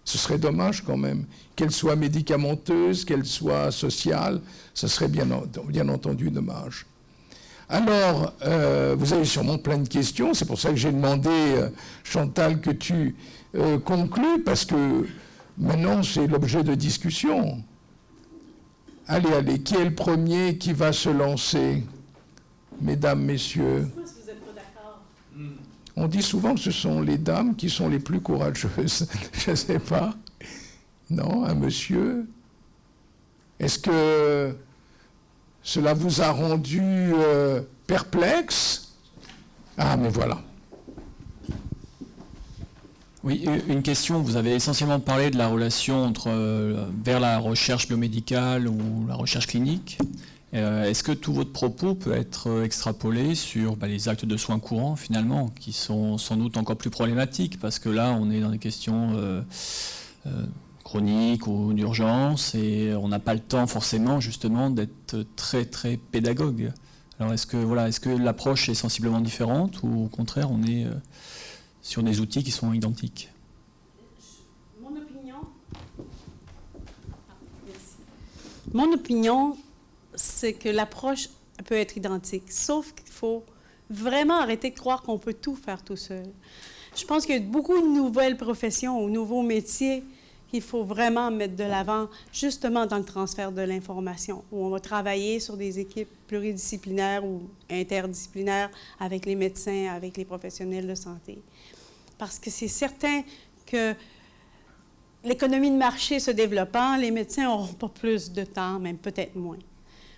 Speaker 2: Ce serait dommage quand même, qu'elle soit médicamenteuse, qu'elle soit sociale, ce serait bien entendu dommage. Alors, vous avez sûrement plein de questions, c'est pour ça que j'ai demandé, Chantal, que tu conclues, parce que maintenant c'est l'objet de discussion. Allez, qui est le premier qui va se lancer? Mesdames, messieurs. On dit souvent que ce sont les dames qui sont les plus courageuses. Je ne sais pas. Non, un monsieur. Est-ce que cela vous a rendu perplexe? Ah, mais voilà.
Speaker 4: Oui, une question. Vous avez essentiellement parlé de la relation vers la recherche biomédicale ou la recherche clinique. Est-ce que tout votre propos peut être extrapolé sur les actes de soins courants, finalement, qui sont sans doute encore plus problématiques, parce que là, on est dans des questions chroniques ou d'urgence, et on n'a pas le temps, forcément, justement, d'être très, très pédagogue. Alors, est-ce que l'approche est sensiblement différente, ou au contraire, on est sur des outils qui sont identiques?
Speaker 3: Mon opinion, c'est que l'approche peut être identique, sauf qu'il faut vraiment arrêter de croire qu'on peut tout faire tout seul. Je pense qu'il y a beaucoup de nouvelles professions ou nouveaux métiers qu'il faut vraiment mettre de l'avant, justement dans le transfert de l'information, où on va travailler sur des équipes pluridisciplinaires ou interdisciplinaires avec les médecins, avec les professionnels de santé. Parce que c'est certain que l'économie de marché se développant, les médecins n'auront pas plus de temps, même peut-être moins.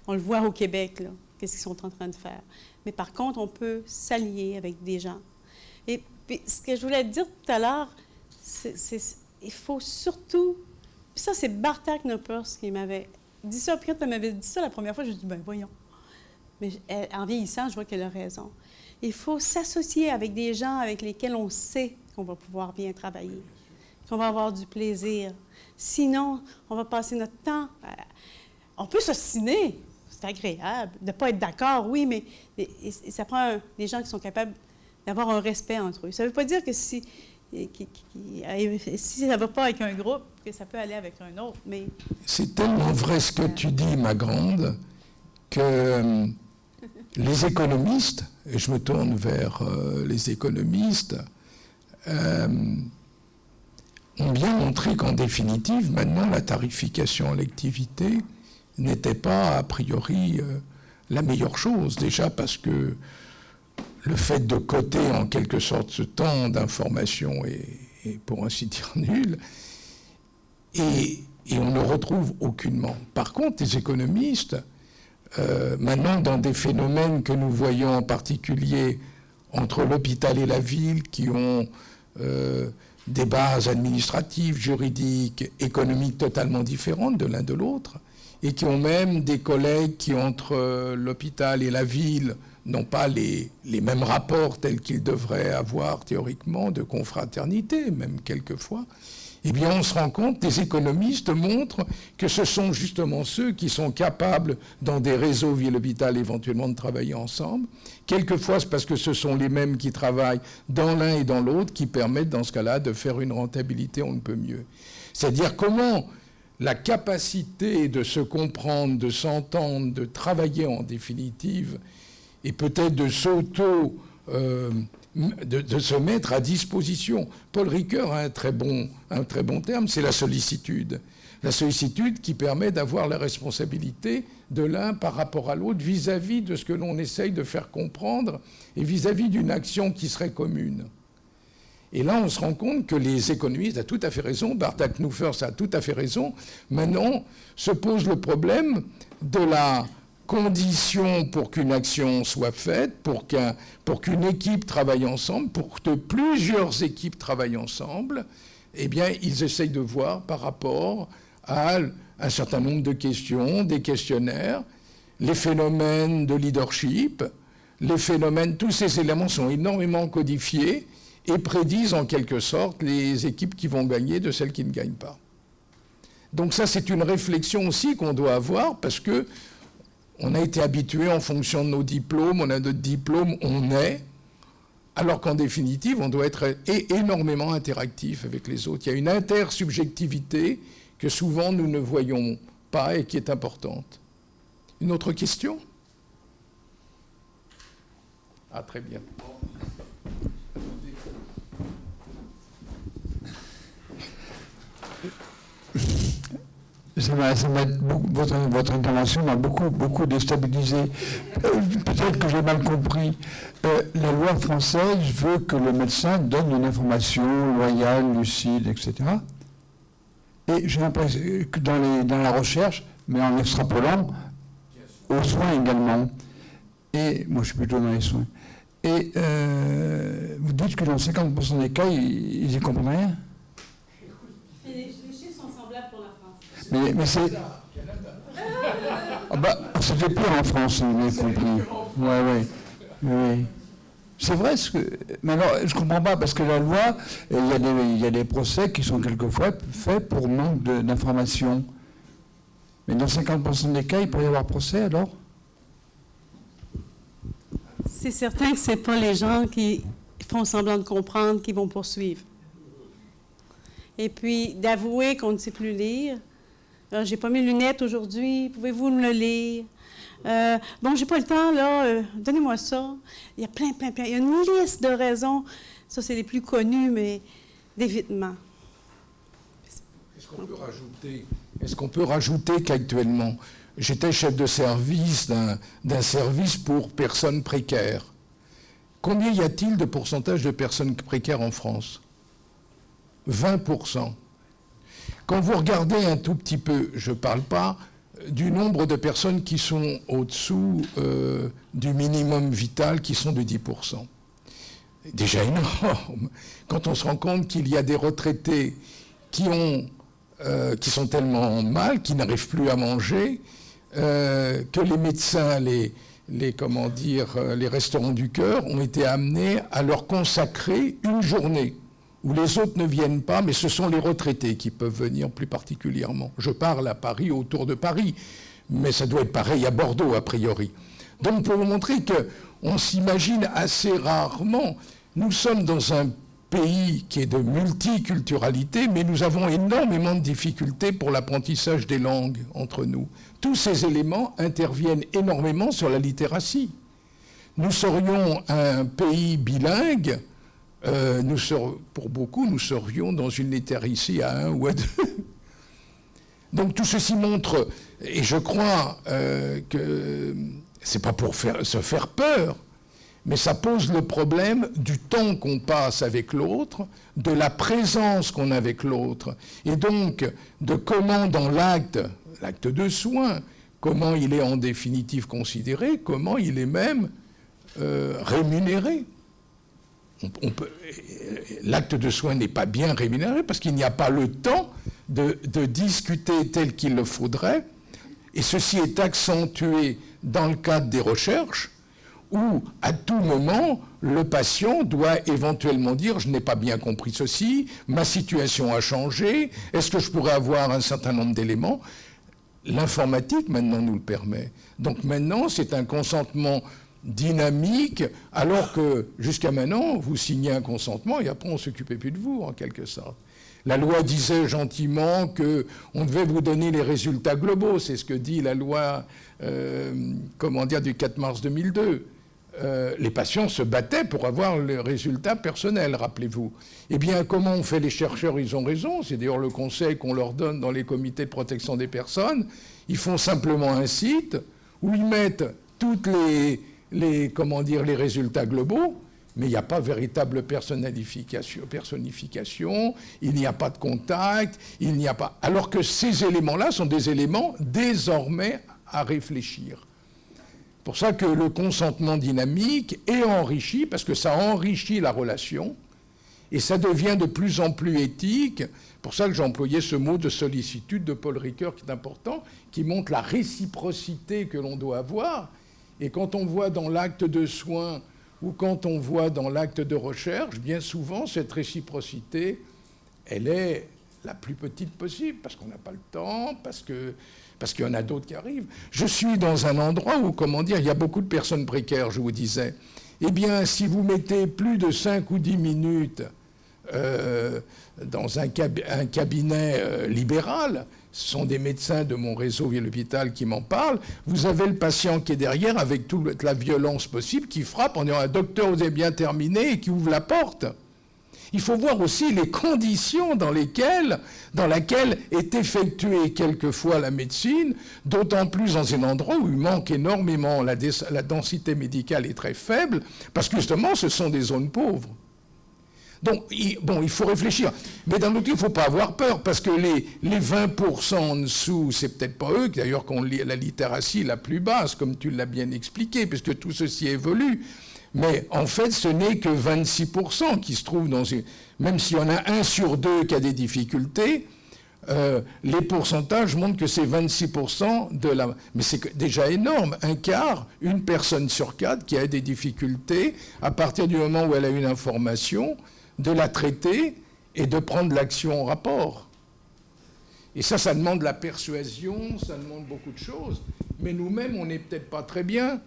Speaker 3: On le voit au Québec, là, qu'est-ce qu'ils sont en train de faire. Mais par contre, on peut s'allier avec des gens. Et puis, ce que je voulais te dire tout à l'heure, il faut surtout... Puis ça, c'est Bartek Knopers qui m'avait dit ça. Puis quand elle m'avait dit ça la première fois, je me suis dit, ben voyons. Mais en vieillissant, je vois qu'elle a raison. Il faut s'associer avec des gens avec lesquels on sait qu'on va pouvoir bien travailler, qu'on va avoir du plaisir. Sinon, on va passer notre temps... On peut s'ostiner, c'est agréable. De ne pas être d'accord, oui, mais ça prend des gens qui sont capables d'avoir un respect entre eux. Ça ne veut pas dire que si ça ne va pas avec un groupe, que ça peut aller avec un autre, mais...
Speaker 2: C'est tellement vrai ce que tu dis, ma grande, que les économistes, et je me tourne vers les économistes, ont bien montré qu'en définitive, maintenant, la tarification en l'activité n'était pas, a priori, la meilleure chose. Déjà parce que le fait de coter, en quelque sorte, ce temps d'information est, pour ainsi dire, nul. Et on ne retrouve aucunement. Par contre, les économistes, maintenant, dans des phénomènes que nous voyons en particulier entre l'hôpital et la ville, qui ont des bases administratives, juridiques, économiques totalement différentes de l'un de l'autre, et qui ont même des collègues qui, entre l'hôpital et la ville, n'ont pas les mêmes rapports tels qu'ils devraient avoir théoriquement de confraternité, même quelquefois, eh bien on se rend compte, les économistes montrent que ce sont justement ceux qui sont capables, dans des réseaux ville-hôpital éventuellement, de travailler ensemble. Quelquefois, c'est parce que ce sont les mêmes qui travaillent dans l'un et dans l'autre qui permettent, dans ce cas-là, de faire une rentabilité on ne peut mieux. C'est-à-dire comment la capacité de se comprendre, de s'entendre, de travailler en définitive, et peut-être de de se mettre à disposition. Paul Ricoeur a un très bon terme, c'est la sollicitude. La sollicitude qui permet d'avoir la responsabilité de l'un par rapport à l'autre vis-à-vis de ce que l'on essaye de faire comprendre et vis-à-vis d'une action qui serait commune. Et là, on se rend compte que les économistes ont tout à fait raison, Bartek Knopers a tout à fait raison. Maintenant, se pose le problème de la condition pour qu'une action soit faite, pour qu'une équipe travaille ensemble, pour que plusieurs équipes travaillent ensemble. Eh bien, ils essayent de voir par rapport à un certain nombre de questions, des questionnaires, les phénomènes de leadership, tous ces éléments sont énormément codifiés et prédisent en quelque sorte les équipes qui vont gagner de celles qui ne gagnent pas. Donc ça, c'est une réflexion aussi qu'on doit avoir parce que on a été habitué en fonction de nos diplômes, on a notre diplôme, on est, alors qu'en définitive, on doit être énormément interactif avec les autres. Il y a une intersubjectivité que souvent nous ne voyons pas et qui est importante. Une autre question ? Ah, très bien.
Speaker 5: Votre intervention m'a beaucoup déstabilisé. Peut-être que j'ai mal compris. La loi française veut que le médecin donne une information loyale, lucide, etc. Et j'ai l'impression que dans la recherche, mais en extrapolant, aux soins également. Et moi, je suis plutôt dans les soins. Et vous dites que dans 50% des cas, ils n'y comprennent rien.
Speaker 3: Les chiffres sont semblables pour la France.
Speaker 5: Mais c'est... Ah bah, c'était pire en France, vous avez compris. Oui. C'est vrai, mais alors, je ne comprends pas, parce que la loi, il y a des procès qui sont quelquefois faits pour manque d'informations. Mais dans 50% des cas, il peut y avoir procès, alors ?
Speaker 3: C'est certain que ce n'est pas les gens qui font semblant de comprendre qui vont poursuivre. Et puis, d'avouer qu'on ne sait plus lire. J'ai pas mes lunettes aujourd'hui, pouvez-vous me le lire? Bon, j'ai pas le temps, là, donnez-moi ça. Il y a plein. Il y a une liste de raisons. Ça, c'est les plus connues, mais d'évitement.
Speaker 2: Est-ce qu'on peut rajouter qu'actuellement, j'étais chef de service d'un service pour personnes précaires. Combien y a-t-il de pourcentage de personnes précaires en France ? 20%. Quand vous regardez un tout petit peu, je ne parle pas du nombre de personnes qui sont au-dessous du minimum vital, qui sont de 10%. Déjà énorme. Quand on se rend compte qu'il y a des retraités qui sont tellement mal, qui n'arrivent plus à manger, que les médecins, les restaurants du cœur ont été amenés à leur consacrer une journée où les autres ne viennent pas, mais ce sont les retraités qui peuvent venir plus particulièrement. Je parle à Paris, autour de Paris, mais ça doit être pareil à Bordeaux, a priori. Donc, pour vous montrer qu'on s'imagine assez rarement, nous sommes dans un pays qui est de multiculturalité, mais nous avons énormément de difficultés pour l'apprentissage des langues entre nous. Tous ces éléments interviennent énormément sur la littératie. Nous serions un pays bilingue, pour beaucoup, nous serions dans une littératie à 1 ou à 2. Donc tout ceci montre, et je crois que c'est pas pour se faire peur, mais ça pose le problème du temps qu'on passe avec l'autre, de la présence qu'on a avec l'autre, et donc de comment dans l'acte de soin, comment il est en définitive considéré, comment il est même rémunéré. L'acte de soin n'est pas bien rémunéré parce qu'il n'y a pas le temps de discuter tel qu'il le faudrait, et ceci est accentué dans le cadre des recherches, où, à tout moment, le patient doit éventuellement dire « je n'ai pas bien compris ceci, ma situation a changé, est-ce que je pourrais avoir un certain nombre d'éléments ?» L'informatique, maintenant, nous le permet. Donc maintenant, c'est un consentement dynamique, alors que, jusqu'à maintenant, vous signez un consentement et après, on ne s'occupait plus de vous, en quelque sorte. La loi disait gentiment qu'on devait vous donner les résultats globaux. C'est ce que dit la loi du 4 mars 2002. Les patients se battaient pour avoir les résultats personnels, rappelez-vous. Eh bien, comment on fait? Les chercheurs, ils ont raison. C'est d'ailleurs le conseil qu'on leur donne dans les comités de protection des personnes. Ils font simplement un site où ils mettent toutes les résultats globaux, mais il n'y a pas véritable personnification, il n'y a pas de contact, il n'y a pas... Alors que ces éléments-là sont des éléments désormais à réfléchir. C'est pour ça que le consentement dynamique est enrichi, parce que ça enrichit la relation, et ça devient de plus en plus éthique. C'est pour ça que j'ai employé ce mot de sollicitude de Paul Ricoeur, qui est important, qui montre la réciprocité que l'on doit avoir. Et quand on voit dans l'acte de soins ou quand on voit dans l'acte de recherche, bien souvent, cette réciprocité, elle est la plus petite possible, parce qu'on n'a pas le temps, parce qu'il y en a d'autres qui arrivent. Je suis dans un endroit où, il y a beaucoup de personnes précaires, je vous disais. Eh bien, si vous mettez plus de 5 ou 10 minutes dans un cabinet libéral, ce sont des médecins de mon réseau Ville Hôpital qui m'en parlent, vous avez le patient qui est derrière avec toute la violence possible, qui frappe en disant « Docteur, vous avez bien terminé » et qui ouvre la porte. Il faut voir aussi les conditions dans laquelle est effectuée quelquefois la médecine, d'autant plus dans un endroit où il manque énormément, la densité médicale est très faible, parce que justement ce sont des zones pauvres. Donc, il faut réfléchir. Mais d'un autre côté, il ne faut pas avoir peur, parce que les 20% en dessous, c'est peut-être pas eux, d'ailleurs, qui ont la littératie la plus basse, comme tu l'as bien expliqué, puisque tout ceci évolue. Mais en fait, ce n'est que 26% qui se trouvent dans une... Même s'il y en a 1 sur 2 qui a des difficultés, les pourcentages montrent que c'est 26% de la... Mais c'est déjà énorme. Un quart, une personne sur 4 qui a des difficultés, à partir du moment où elle a une information, de la traiter et de prendre l'action en rapport. Et ça demande la persuasion, ça demande beaucoup de choses. Mais nous-mêmes, on n'est peut-être pas très bien.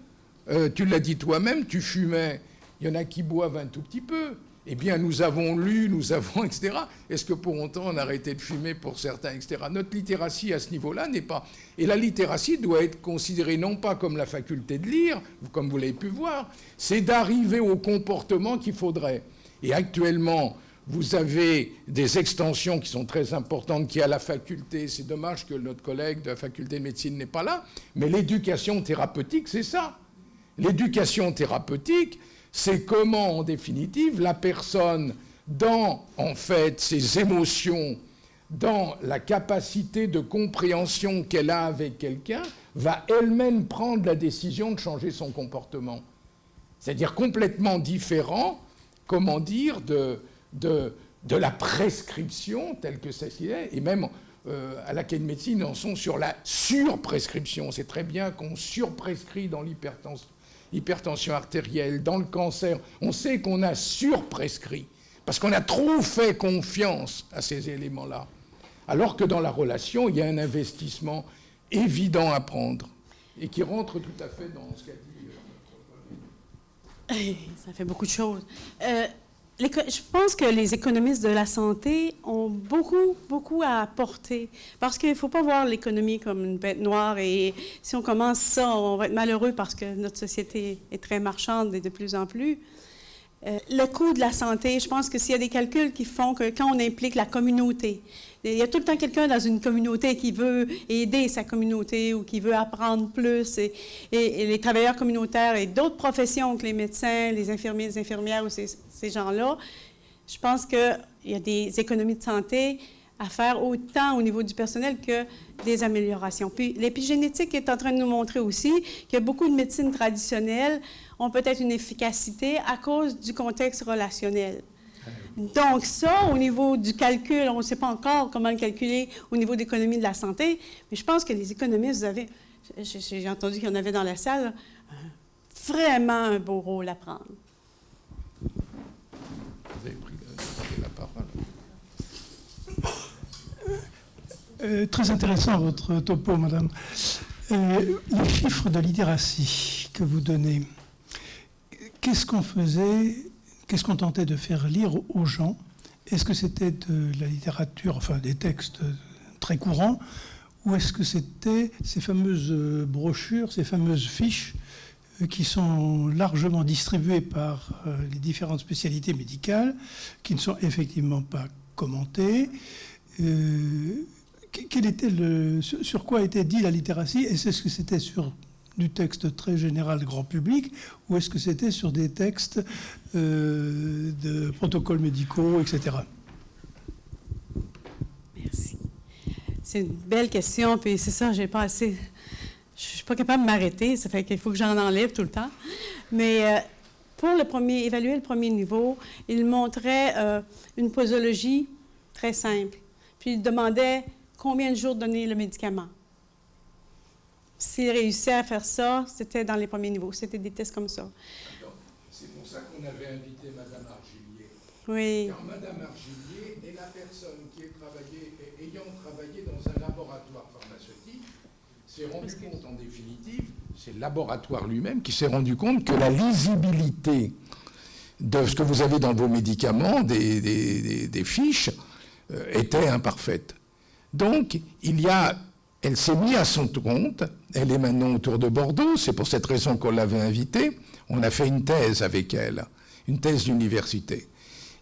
Speaker 2: Tu l'as dit toi-même, tu fumais. Il y en a qui boivent un tout petit peu. eh bien, nous avons lu, nous avons, etc. Est-ce que pour autant on a arrêté de fumer pour certains, etc. Notre littératie à ce niveau-là n'est pas... Et la littératie doit être considérée non pas comme la faculté de lire, comme vous l'avez pu voir, c'est d'arriver au comportement qu'il faudrait. Et actuellement, vous avez des extensions qui sont très importantes, qui à la faculté, c'est dommage que notre collègue de la faculté de médecine n'est pas là, mais l'éducation thérapeutique, c'est ça. L'éducation thérapeutique, c'est comment, en définitive, la personne, dans, en fait, ses émotions, dans la capacité de compréhension qu'elle a avec quelqu'un, va elle-même prendre la décision de changer son comportement. C'est-à-dire complètement différent, comment dire, de la prescription telle que ça s'y est, et même à l'Académie de médecine, ils en sont sur la surprescription. C'est très bien qu'on surprescrit dans l'hypertension artérielle, dans le cancer. On sait qu'on a surprescrit, parce qu'on a trop fait confiance à ces éléments-là. Alors que dans la relation, il y a un investissement évident à prendre, et qui rentre tout à fait dans ce qu'a dit notre collègue.
Speaker 3: Ça fait beaucoup de choses. Je pense que les économistes de la santé ont beaucoup à apporter. Parce qu'il ne faut pas voir l'économie comme une bête noire. Et si on commence ça, on va être malheureux parce que notre société est très marchande et de plus en plus. Le coût de la santé, je pense que s'il y a des calculs qui font que quand on implique la communauté, il y a tout le temps quelqu'un dans une communauté qui veut aider sa communauté ou qui veut apprendre plus, et les travailleurs communautaires et d'autres professions que les médecins, les infirmiers, les infirmières ou ces gens-là, je pense qu'il y a des économies de santé à faire autant au niveau du personnel que des améliorations. Puis l'épigénétique est en train de nous montrer aussi que beaucoup de médecines traditionnelles ont peut-être une efficacité à cause du contexte relationnel. Donc ça, au niveau du calcul, on ne sait pas encore comment le calculer au niveau d'économie de la santé, mais je pense que les économistes, j'ai entendu qu'il y en avait dans la salle, vraiment un beau rôle à prendre.
Speaker 2: Vous avez pris la parole.
Speaker 6: Très intéressant votre topo, madame. Les chiffres de littératie que vous donnez, qu'est-ce qu'on tentait de faire lire aux gens? Est-ce que c'était de la littérature, enfin des textes très courants, ou est-ce que c'était ces fameuses brochures, ces fameuses fiches qui sont largement distribuées par les différentes spécialités médicales, qui ne sont effectivement pas commentées? Sur quoi était dit la littératie? Est-ce que c'était sur du texte très général grand public, ou est-ce que c'était sur des textes de protocoles médicaux, etc.?
Speaker 3: Merci. C'est une belle question, puis c'est ça, j'ai pas assez... Je suis pas capable de m'arrêter, ça fait qu'il faut que j'en enlève tout le temps. Mais pour évaluer le premier niveau, il montrait une posologie très simple. Puis il demandait combien de jours donner le médicament. S'il réussissait à faire ça, c'était dans les premiers niveaux. C'était des tests comme ça.
Speaker 2: C'est pour ça qu'on avait invité Mme Argillier.
Speaker 3: Oui.
Speaker 2: Car Mme Argillier est la personne qui ayant travaillé dans un laboratoire pharmaceutique, s'est rendu compte en définitive, c'est le laboratoire lui-même qui s'est rendu compte que la lisibilité de ce que vous avez dans vos médicaments, des fiches, était imparfaite. Donc, elle s'est mise à son compte, elle est maintenant autour de Bordeaux, c'est pour cette raison qu'on l'avait invitée, on a fait une thèse avec elle, une thèse d'université.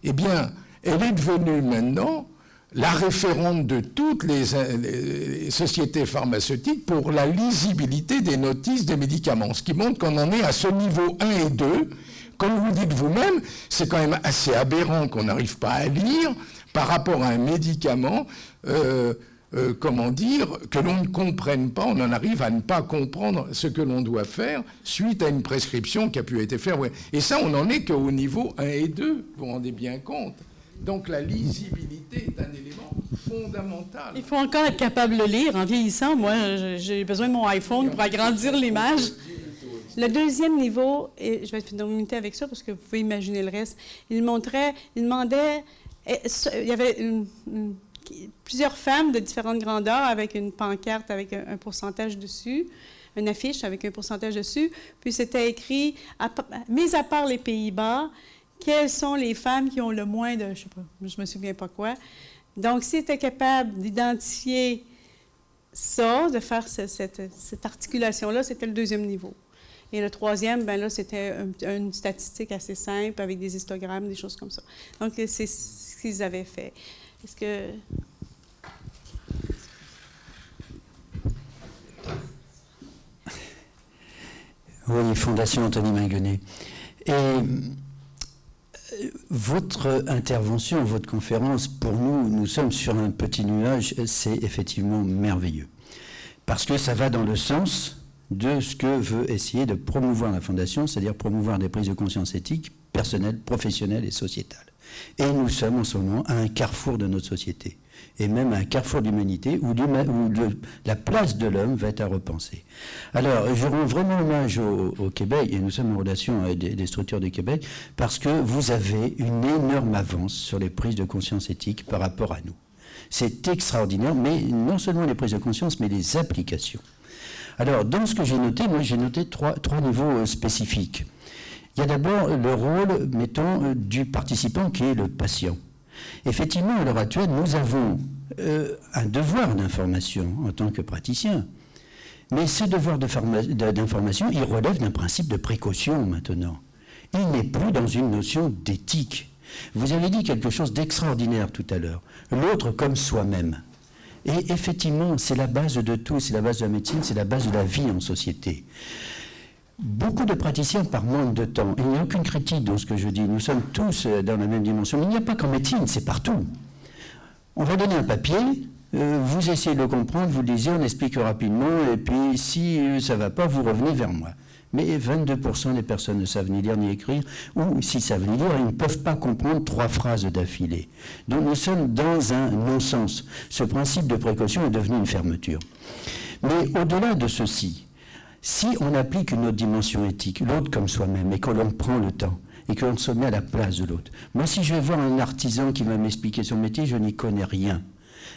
Speaker 2: Eh bien, elle est devenue maintenant la référente de toutes les sociétés pharmaceutiques pour la lisibilité des notices des médicaments, ce qui montre qu'on en est à ce niveau 1 et 2. Comme vous dites vous-même, c'est quand même assez aberrant qu'on n'arrive pas à lire par rapport à un médicament, que l'on ne comprenne pas, on en arrive à ne pas comprendre ce que l'on doit faire suite à une prescription qui a pu être faite. Ouais. Et ça, on n'en est qu'au niveau 1 et 2, vous vous rendez bien compte. Donc la lisibilité est un élément fondamental.
Speaker 3: Il faut encore être capable de lire. En vieillissant, moi, j'ai besoin de mon iPhone pour agrandir l'image. Le deuxième niveau, et je vais finir avec ça parce que vous pouvez imaginer le reste, il demandait, il y avait plusieurs femmes de différentes grandeurs avec une pancarte avec un pourcentage dessus, une affiche avec un pourcentage dessus, puis c'était écrit, mis à part les Pays-Bas, quelles sont les femmes qui ont le moins de, je sais pas, je me souviens pas quoi. Donc, si tu étais capable d'identifier ça, de faire cette articulation-là, c'était le deuxième niveau. Et le troisième, ben là, c'était une statistique assez simple avec des histogrammes, des choses comme ça. Donc, c'est ce qu'ils avaient fait. Est-ce que...
Speaker 7: Oui, Fondation Anthony Minguenet. Et votre intervention, votre conférence, pour nous, nous sommes sur un petit nuage, c'est effectivement merveilleux. Parce que ça va dans le sens de ce que veut essayer de promouvoir la Fondation, c'est-à-dire promouvoir des prises de conscience éthiques, personnelles, professionnelles et sociétales. Et nous sommes en ce moment à un carrefour de notre société, et même à un carrefour d'humanité où la place de l'homme va être à repenser. Alors, je rends vraiment hommage au Québec, et nous sommes en relation avec des structures du Québec, parce que vous avez une énorme avance sur les prises de conscience éthiques par rapport à nous. C'est extraordinaire, mais non seulement les prises de conscience, mais les applications. Alors, dans ce que j'ai noté, moi j'ai noté trois niveaux spécifiques. Il y a d'abord le rôle, mettons, du participant qui est le patient. Effectivement, à l'heure actuelle, nous avons un devoir d'information en tant que praticien. Mais ce devoir d'information, il relève d'un principe de précaution maintenant. Il n'est plus dans une notion d'éthique. Vous avez dit quelque chose d'extraordinaire tout à l'heure. L'autre comme soi-même. Et effectivement, c'est la base de tout, c'est la base de la médecine, c'est la base de la vie en société. Beaucoup de praticiens par manque de temps. Il n'y a aucune critique dans ce que je dis. Nous sommes tous dans la même dimension. Mais il n'y a pas qu'en médecine, c'est partout. On va donner un papier, vous essayez de le comprendre, vous le lisez, on explique rapidement, et puis si ça ne va pas, vous revenez vers moi. Mais 22% des personnes ne savent ni lire ni écrire, ou s'ils savent ni lire, ils ne peuvent pas comprendre 3 phrases d'affilée. Donc nous sommes dans un non-sens. Ce principe de précaution est devenu une fermeture. Mais au-delà de ceci, si on applique une autre dimension éthique, l'autre comme soi-même, et que l'on prend le temps, et que l'on se met à la place de l'autre. Moi, si je vais voir un artisan qui va m'expliquer son métier, je n'y connais rien.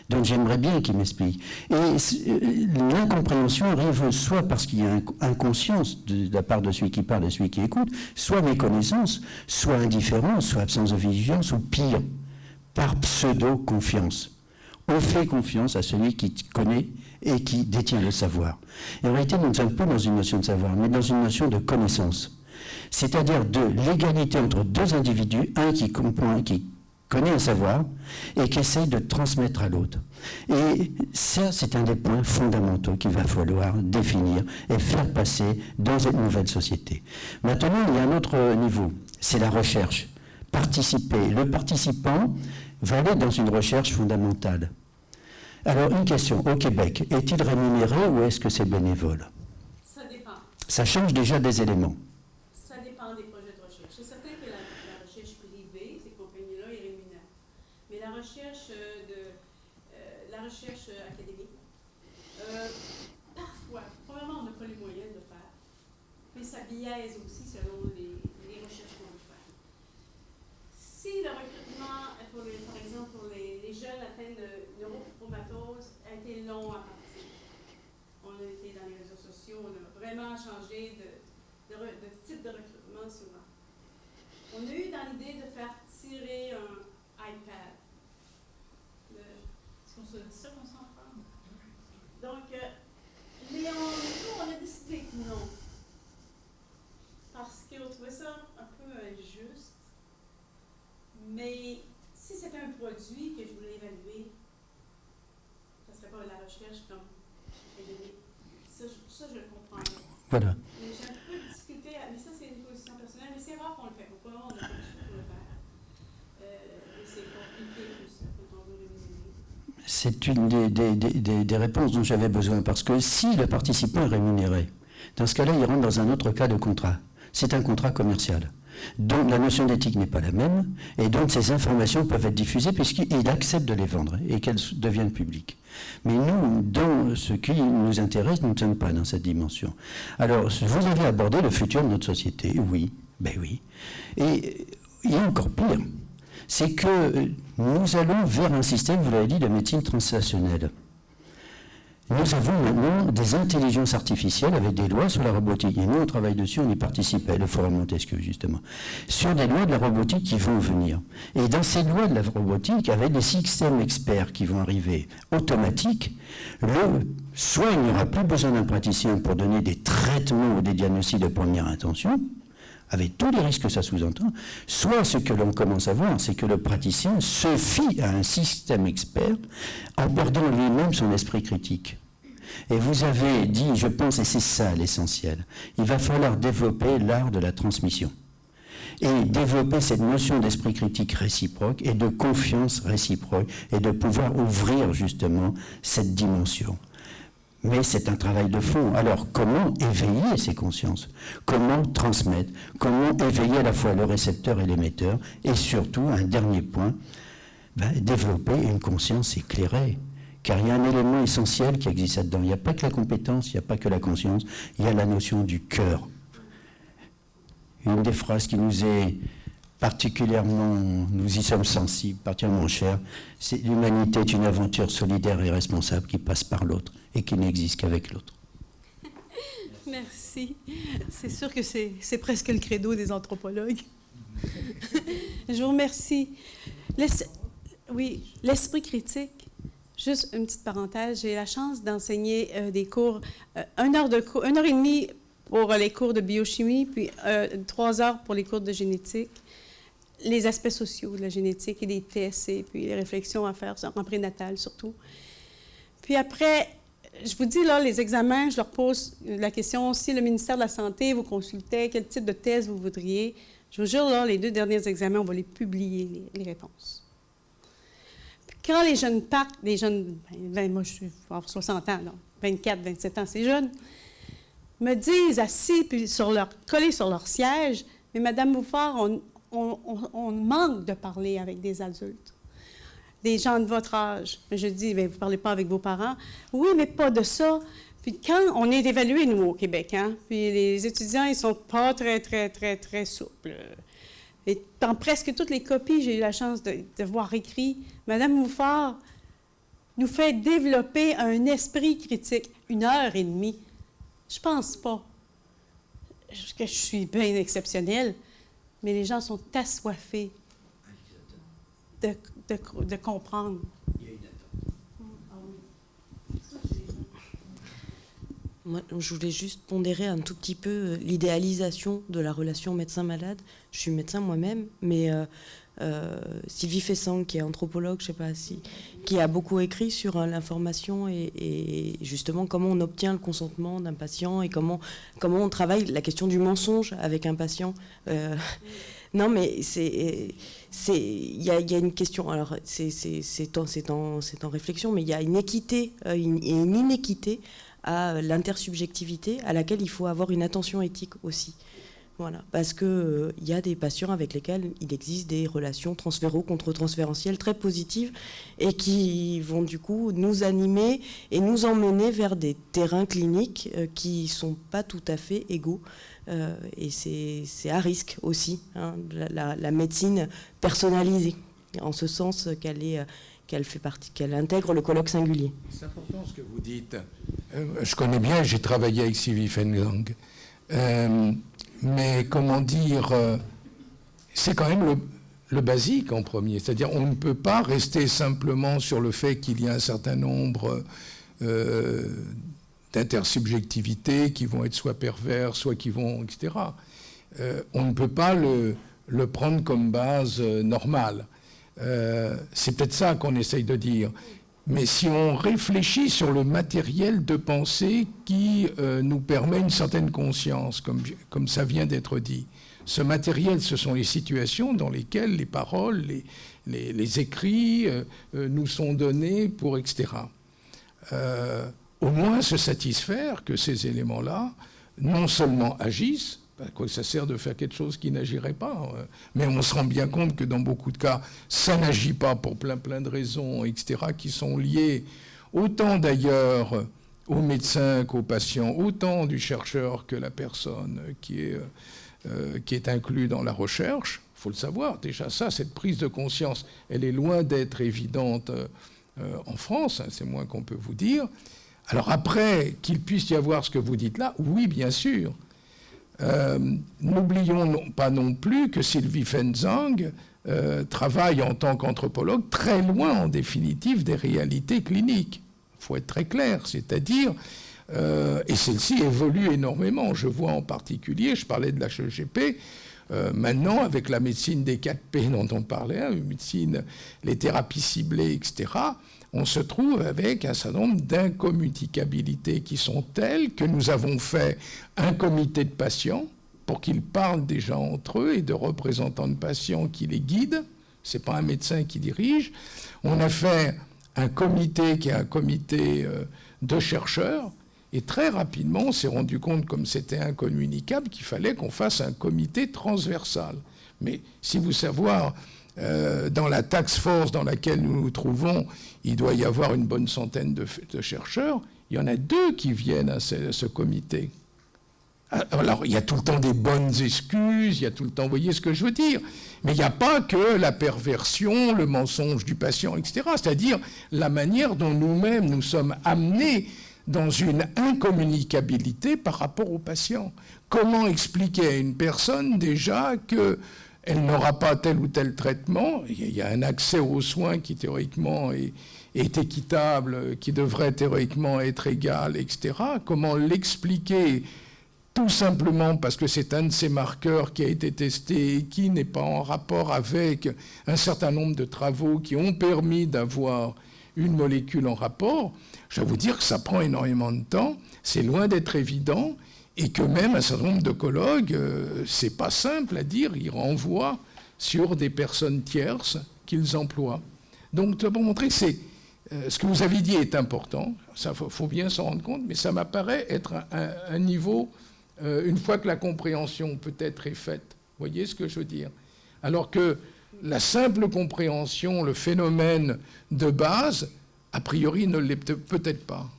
Speaker 7: Donc j'aimerais bien qu'il m'explique. Et l'incompréhension arrive soit parce qu'il y a inconscience de la part de celui qui parle et celui qui écoute, soit méconnaissance, soit indifférence, soit absence de vigilance, ou pire, par pseudo-confiance. On fait confiance à celui qui connaît et qui détient le savoir. Et en réalité, nous ne sommes pas dans une notion de savoir, mais dans une notion de connaissance. C'est-à-dire de l'égalité entre deux individus, un qui comprend, qui connaît un savoir et qui essaye de transmettre à l'autre. Et ça, c'est un des points fondamentaux qu'il va falloir définir et faire passer dans cette nouvelle société. Maintenant, il y a un autre niveau, c'est la recherche. Participer. Le participant va aller dans une recherche fondamentale. Alors, une question. Au Québec, est-il rémunéré ou est-ce que c'est bénévole?
Speaker 3: Ça dépend.
Speaker 7: Ça change déjà des éléments.
Speaker 3: Ça dépend des projets de recherche. C'est certain que la recherche privée, ces compagnies-là, est rémunérée. Mais la recherche académique, parfois, probablement, on n'a pas les moyens de le faire. Mais ça biaise aussi selon les recherches qu'on veut faire. Si le recrutement, par exemple, pour les jeunes atteints de neurofibromatose a été long à partir. On a été dans les réseaux sociaux, on a vraiment changé de type de recrutement souvent. On a eu dans l'idée de faire tirer un iPad. Est-ce qu'on se dit ça qu'on s'en prend? Donc, mais on a décidé que non. Parce qu'on trouvait ça un peu injuste. Mais si c'était un produit que je voulais évaluer, ça ne serait pas la recherche comme académique. Ça, je le comprends.
Speaker 7: Voilà.
Speaker 3: Mais j'ai un peu de difficulté, mais ça, c'est une position personnelle, mais c'est rare qu'on le fait. Pourquoi on n'a pas le choix pour le faire? Et c'est compliqué aussi quand on veut rémunérer.
Speaker 7: C'est une des réponses dont j'avais besoin, parce que si le participant est rémunéré, dans ce cas-là, il rentre dans un autre cas de contrat. C'est un contrat commercial. Donc la notion d'éthique n'est pas la même, et donc ces informations peuvent être diffusées puisqu'il accepte de les vendre et qu'elles deviennent publiques. Mais nous, dans ce qui nous intéresse, nous ne sommes pas dans cette dimension. Alors, vous avez abordé le futur de notre société, oui, ben oui. Et il y a encore pire, c'est que nous allons vers un système, vous l'avez dit, de médecine translationnelle. Nous avons maintenant des intelligences artificielles avec des lois sur la robotique. Et nous, on travaille dessus, on y participait, le Forum Montesquieu, justement, sur des lois de la robotique qui vont venir. Et dans ces lois de la robotique, avec des systèmes experts qui vont arriver automatiques, soit il n'y aura plus besoin d'un praticien pour donner des traitements ou des diagnostics de première intention, avec tous les risques que ça sous-entend, soit ce que l'on commence à voir, c'est que le praticien se fie à un système expert en perdant lui-même son esprit critique. Et vous avez dit, je pense, et c'est ça l'essentiel, il va falloir développer l'art de la transmission. Et développer cette notion d'esprit critique réciproque et de confiance réciproque et de pouvoir ouvrir justement cette dimension. Mais c'est un travail de fond. Alors, comment éveiller ces consciences? Comment transmettre? Comment éveiller à la fois le récepteur et l'émetteur? Et surtout, un dernier point, développer une conscience éclairée. Car il y a un élément essentiel qui existe là-dedans. Il n'y a pas que la compétence, il n'y a pas que la conscience, il y a la notion du cœur. Une des phrases qui nous est particulièrement, nous y sommes sensibles, particulièrement chers, c'est l'humanité est une aventure solidaire et responsable qui passe par l'autre et qui n'existe qu'avec l'autre.
Speaker 3: Merci. C'est sûr que c'est presque le credo des anthropologues. Je vous remercie. Oui, l'esprit critique. Juste une petite parenthèse, j'ai la chance d'enseigner des cours, 1 heure et demie pour les cours de biochimie, puis 3 heures pour les cours de génétique, les aspects sociaux de la génétique et des tests, et puis les réflexions à faire en prénatal surtout. Puis après, je vous dis, là, les examens, je leur pose la question, si le ministère de la Santé vous consultait, quel type de test vous voudriez. Je vous jure, là, les 2 derniers examens, on va les publier, les réponses. Quand les jeunes partent, les jeunes, moi je suis avoir 60 ans, là, 24, 27 ans, c'est jeune, me disent assis, puis collés sur leur siège, mais Madame Bouffard, on manque de parler avec des adultes, des gens de votre âge. Mais je dis, bien, vous ne parlez pas avec vos parents. Oui, mais pas de ça. Puis quand on est évalué, nous, au Québec, hein, puis les étudiants, ils ne sont pas très, très, très, très souples. Et dans presque toutes les copies, j'ai eu la chance de voir écrit, Madame Bouffard nous fait développer un esprit critique. 1 heure et demie. Je pense pas que je suis bien exceptionnelle, mais les gens sont assoiffés de comprendre.
Speaker 8: Moi, je voulais juste pondérer un tout petit peu l'idéalisation de la relation médecin-malade. Je suis médecin moi-même, mais Sylvie Fessang, qui est anthropologue, je sais pas si, qui a beaucoup écrit sur l'information et justement comment on obtient le consentement d'un patient et comment on travaille la question du mensonge avec un patient. Non, mais il y a une question. Alors c'est en réflexion, mais il y a une équité et une inéquité à l'intersubjectivité à laquelle il faut avoir une attention éthique aussi. Voilà, parce qu'il y a des patients avec lesquels il existe des relations transféro-contre-transférentielles très positives et qui vont du coup nous animer et nous emmener vers des terrains cliniques qui ne sont pas tout à fait égaux. Et c'est à risque aussi, hein, la médecine personnalisée, en ce sens qu'elle intègre le colloque singulier.
Speaker 2: C'est important ce que vous dites. Je connais bien, j'ai travaillé avec Sylvie Fessang. Mais comment dire, c'est quand même le basique en premier. C'est-à-dire on ne peut pas rester simplement sur le fait qu'il y a un certain nombre d'intersubjectivités qui vont être soit pervers, soit qui vont, etc. On ne peut pas le prendre comme base normale. C'est peut-être ça qu'on essaye de dire. Mais si on réfléchit sur le matériel de pensée qui nous permet une certaine conscience, comme ça vient d'être dit, ce matériel, ce sont les situations dans lesquelles les paroles, les écrits nous sont donnés pour etc. Au moins se satisfaire que ces éléments-là, non seulement agissent, quoi, ça sert de faire quelque chose qui n'agirait pas. Mais on se rend bien compte que dans beaucoup de cas, ça n'agit pas pour plein de raisons, etc., qui sont liées autant d'ailleurs au médecin qu'au patient, autant du chercheur que la personne qui est inclus dans la recherche. Il faut le savoir, déjà ça, cette prise de conscience, elle est loin d'être évidente en France, hein, c'est moins qu'on peut vous dire. Alors après, qu'il puisse y avoir ce que vous dites là, oui, bien sûr. N'oublions pas non plus que Sylvie Fenzang travaille en tant qu'anthropologue très loin, en définitive, des réalités cliniques. Il faut être très clair, c'est-à-dire, et celle-ci évolue énormément. Je vois en particulier, je parlais de la HEGP, maintenant, avec la médecine des 4P dont on parlait, hein, les thérapies ciblées, etc., on se trouve avec un certain nombre d'incommunicabilités qui sont telles que nous avons fait un comité de patients pour qu'ils parlent déjà entre eux et de représentants de patients qui les guident. Ce n'est pas un médecin qui dirige. On a fait un comité qui est un comité de chercheurs. Et très rapidement, on s'est rendu compte, comme c'était incommunicable, qu'il fallait qu'on fasse un comité transversal. Mais si vous savoir, dans la task force dans laquelle nous nous trouvons, il doit y avoir une bonne centaine de chercheurs. Il y en a 2 qui viennent à ce comité. Alors, il y a tout le temps des bonnes excuses, il y a tout le temps, vous voyez ce que je veux dire. Mais il n'y a pas que la perversion, le mensonge du patient, etc. C'est-à-dire la manière dont nous-mêmes nous sommes amenés dans une incommunicabilité par rapport au patient. Comment expliquer à une personne déjà qu'elle n'aura pas tel ou tel traitement? Il y a un accès aux soins qui théoriquement est équitable, qui devrait théoriquement être égal, etc. Comment l'expliquer? Tout simplement parce que c'est un de ces marqueurs qui a été testé et qui n'est pas en rapport avec un certain nombre de travaux qui ont permis d'avoir une molécule en rapport. Je vais vous dire que ça prend énormément de temps, c'est loin d'être évident, et que même un certain nombre d'oncologues, c'est pas simple à dire, ils renvoient sur des personnes tierces qu'ils emploient. Donc, pour montrer que ce que vous avez dit est important, ça faut bien s'en rendre compte, mais ça m'apparaît être un niveau, une fois que la compréhension peut-être est faite, vous voyez ce que je veux dire? Alors que la simple compréhension, le phénomène de base, a priori, ne l'est peut-être pas.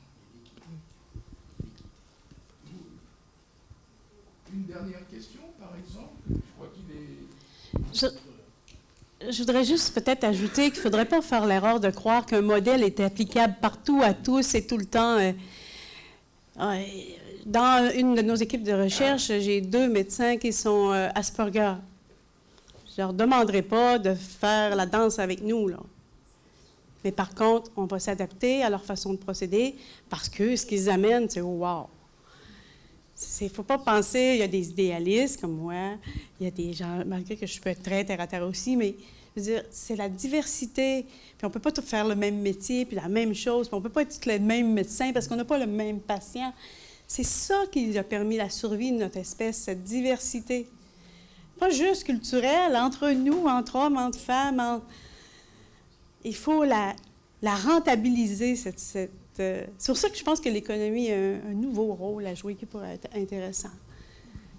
Speaker 2: Une dernière question, par exemple. Je crois qu'il est...
Speaker 3: Je voudrais juste peut-être ajouter qu'il ne faudrait pas faire l'erreur de croire qu'un modèle est applicable partout, à tous et tout le temps. Dans une de nos équipes de recherche, j'ai 2 médecins qui sont Asperger. Je ne leur demanderai pas de faire la danse avec nous, là. Mais par contre, on va s'adapter à leur façon de procéder parce que ce qu'ils amènent, c'est wow. Il ne faut pas penser, il y a des idéalistes comme moi, il y a des gens, malgré que je peux être très terre à terre aussi, mais je veux dire, c'est la diversité. Puis on ne peut pas tout faire le même métier, puis la même chose, puis on ne peut pas être tous les mêmes médecins parce qu'on n'a pas le même patient. C'est ça qui a permis la survie de notre espèce, cette diversité. Pas juste culturelle, entre nous, entre hommes, entre femmes, il faut la rentabiliser, c'est pour ça que je pense que l'économie a un nouveau rôle à jouer qui pourrait être intéressant.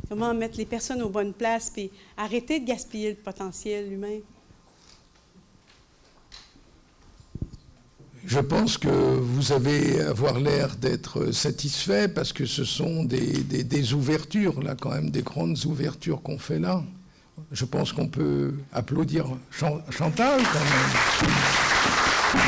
Speaker 3: Comment mettre les personnes aux bonnes places puis arrêter de gaspiller le potentiel humain.
Speaker 2: Je pense que vous avez avoir l'air d'être satisfait parce que ce sont des ouvertures, là, quand même, des grandes ouvertures qu'on fait là. Je pense qu'on peut applaudir Chantal, quand même.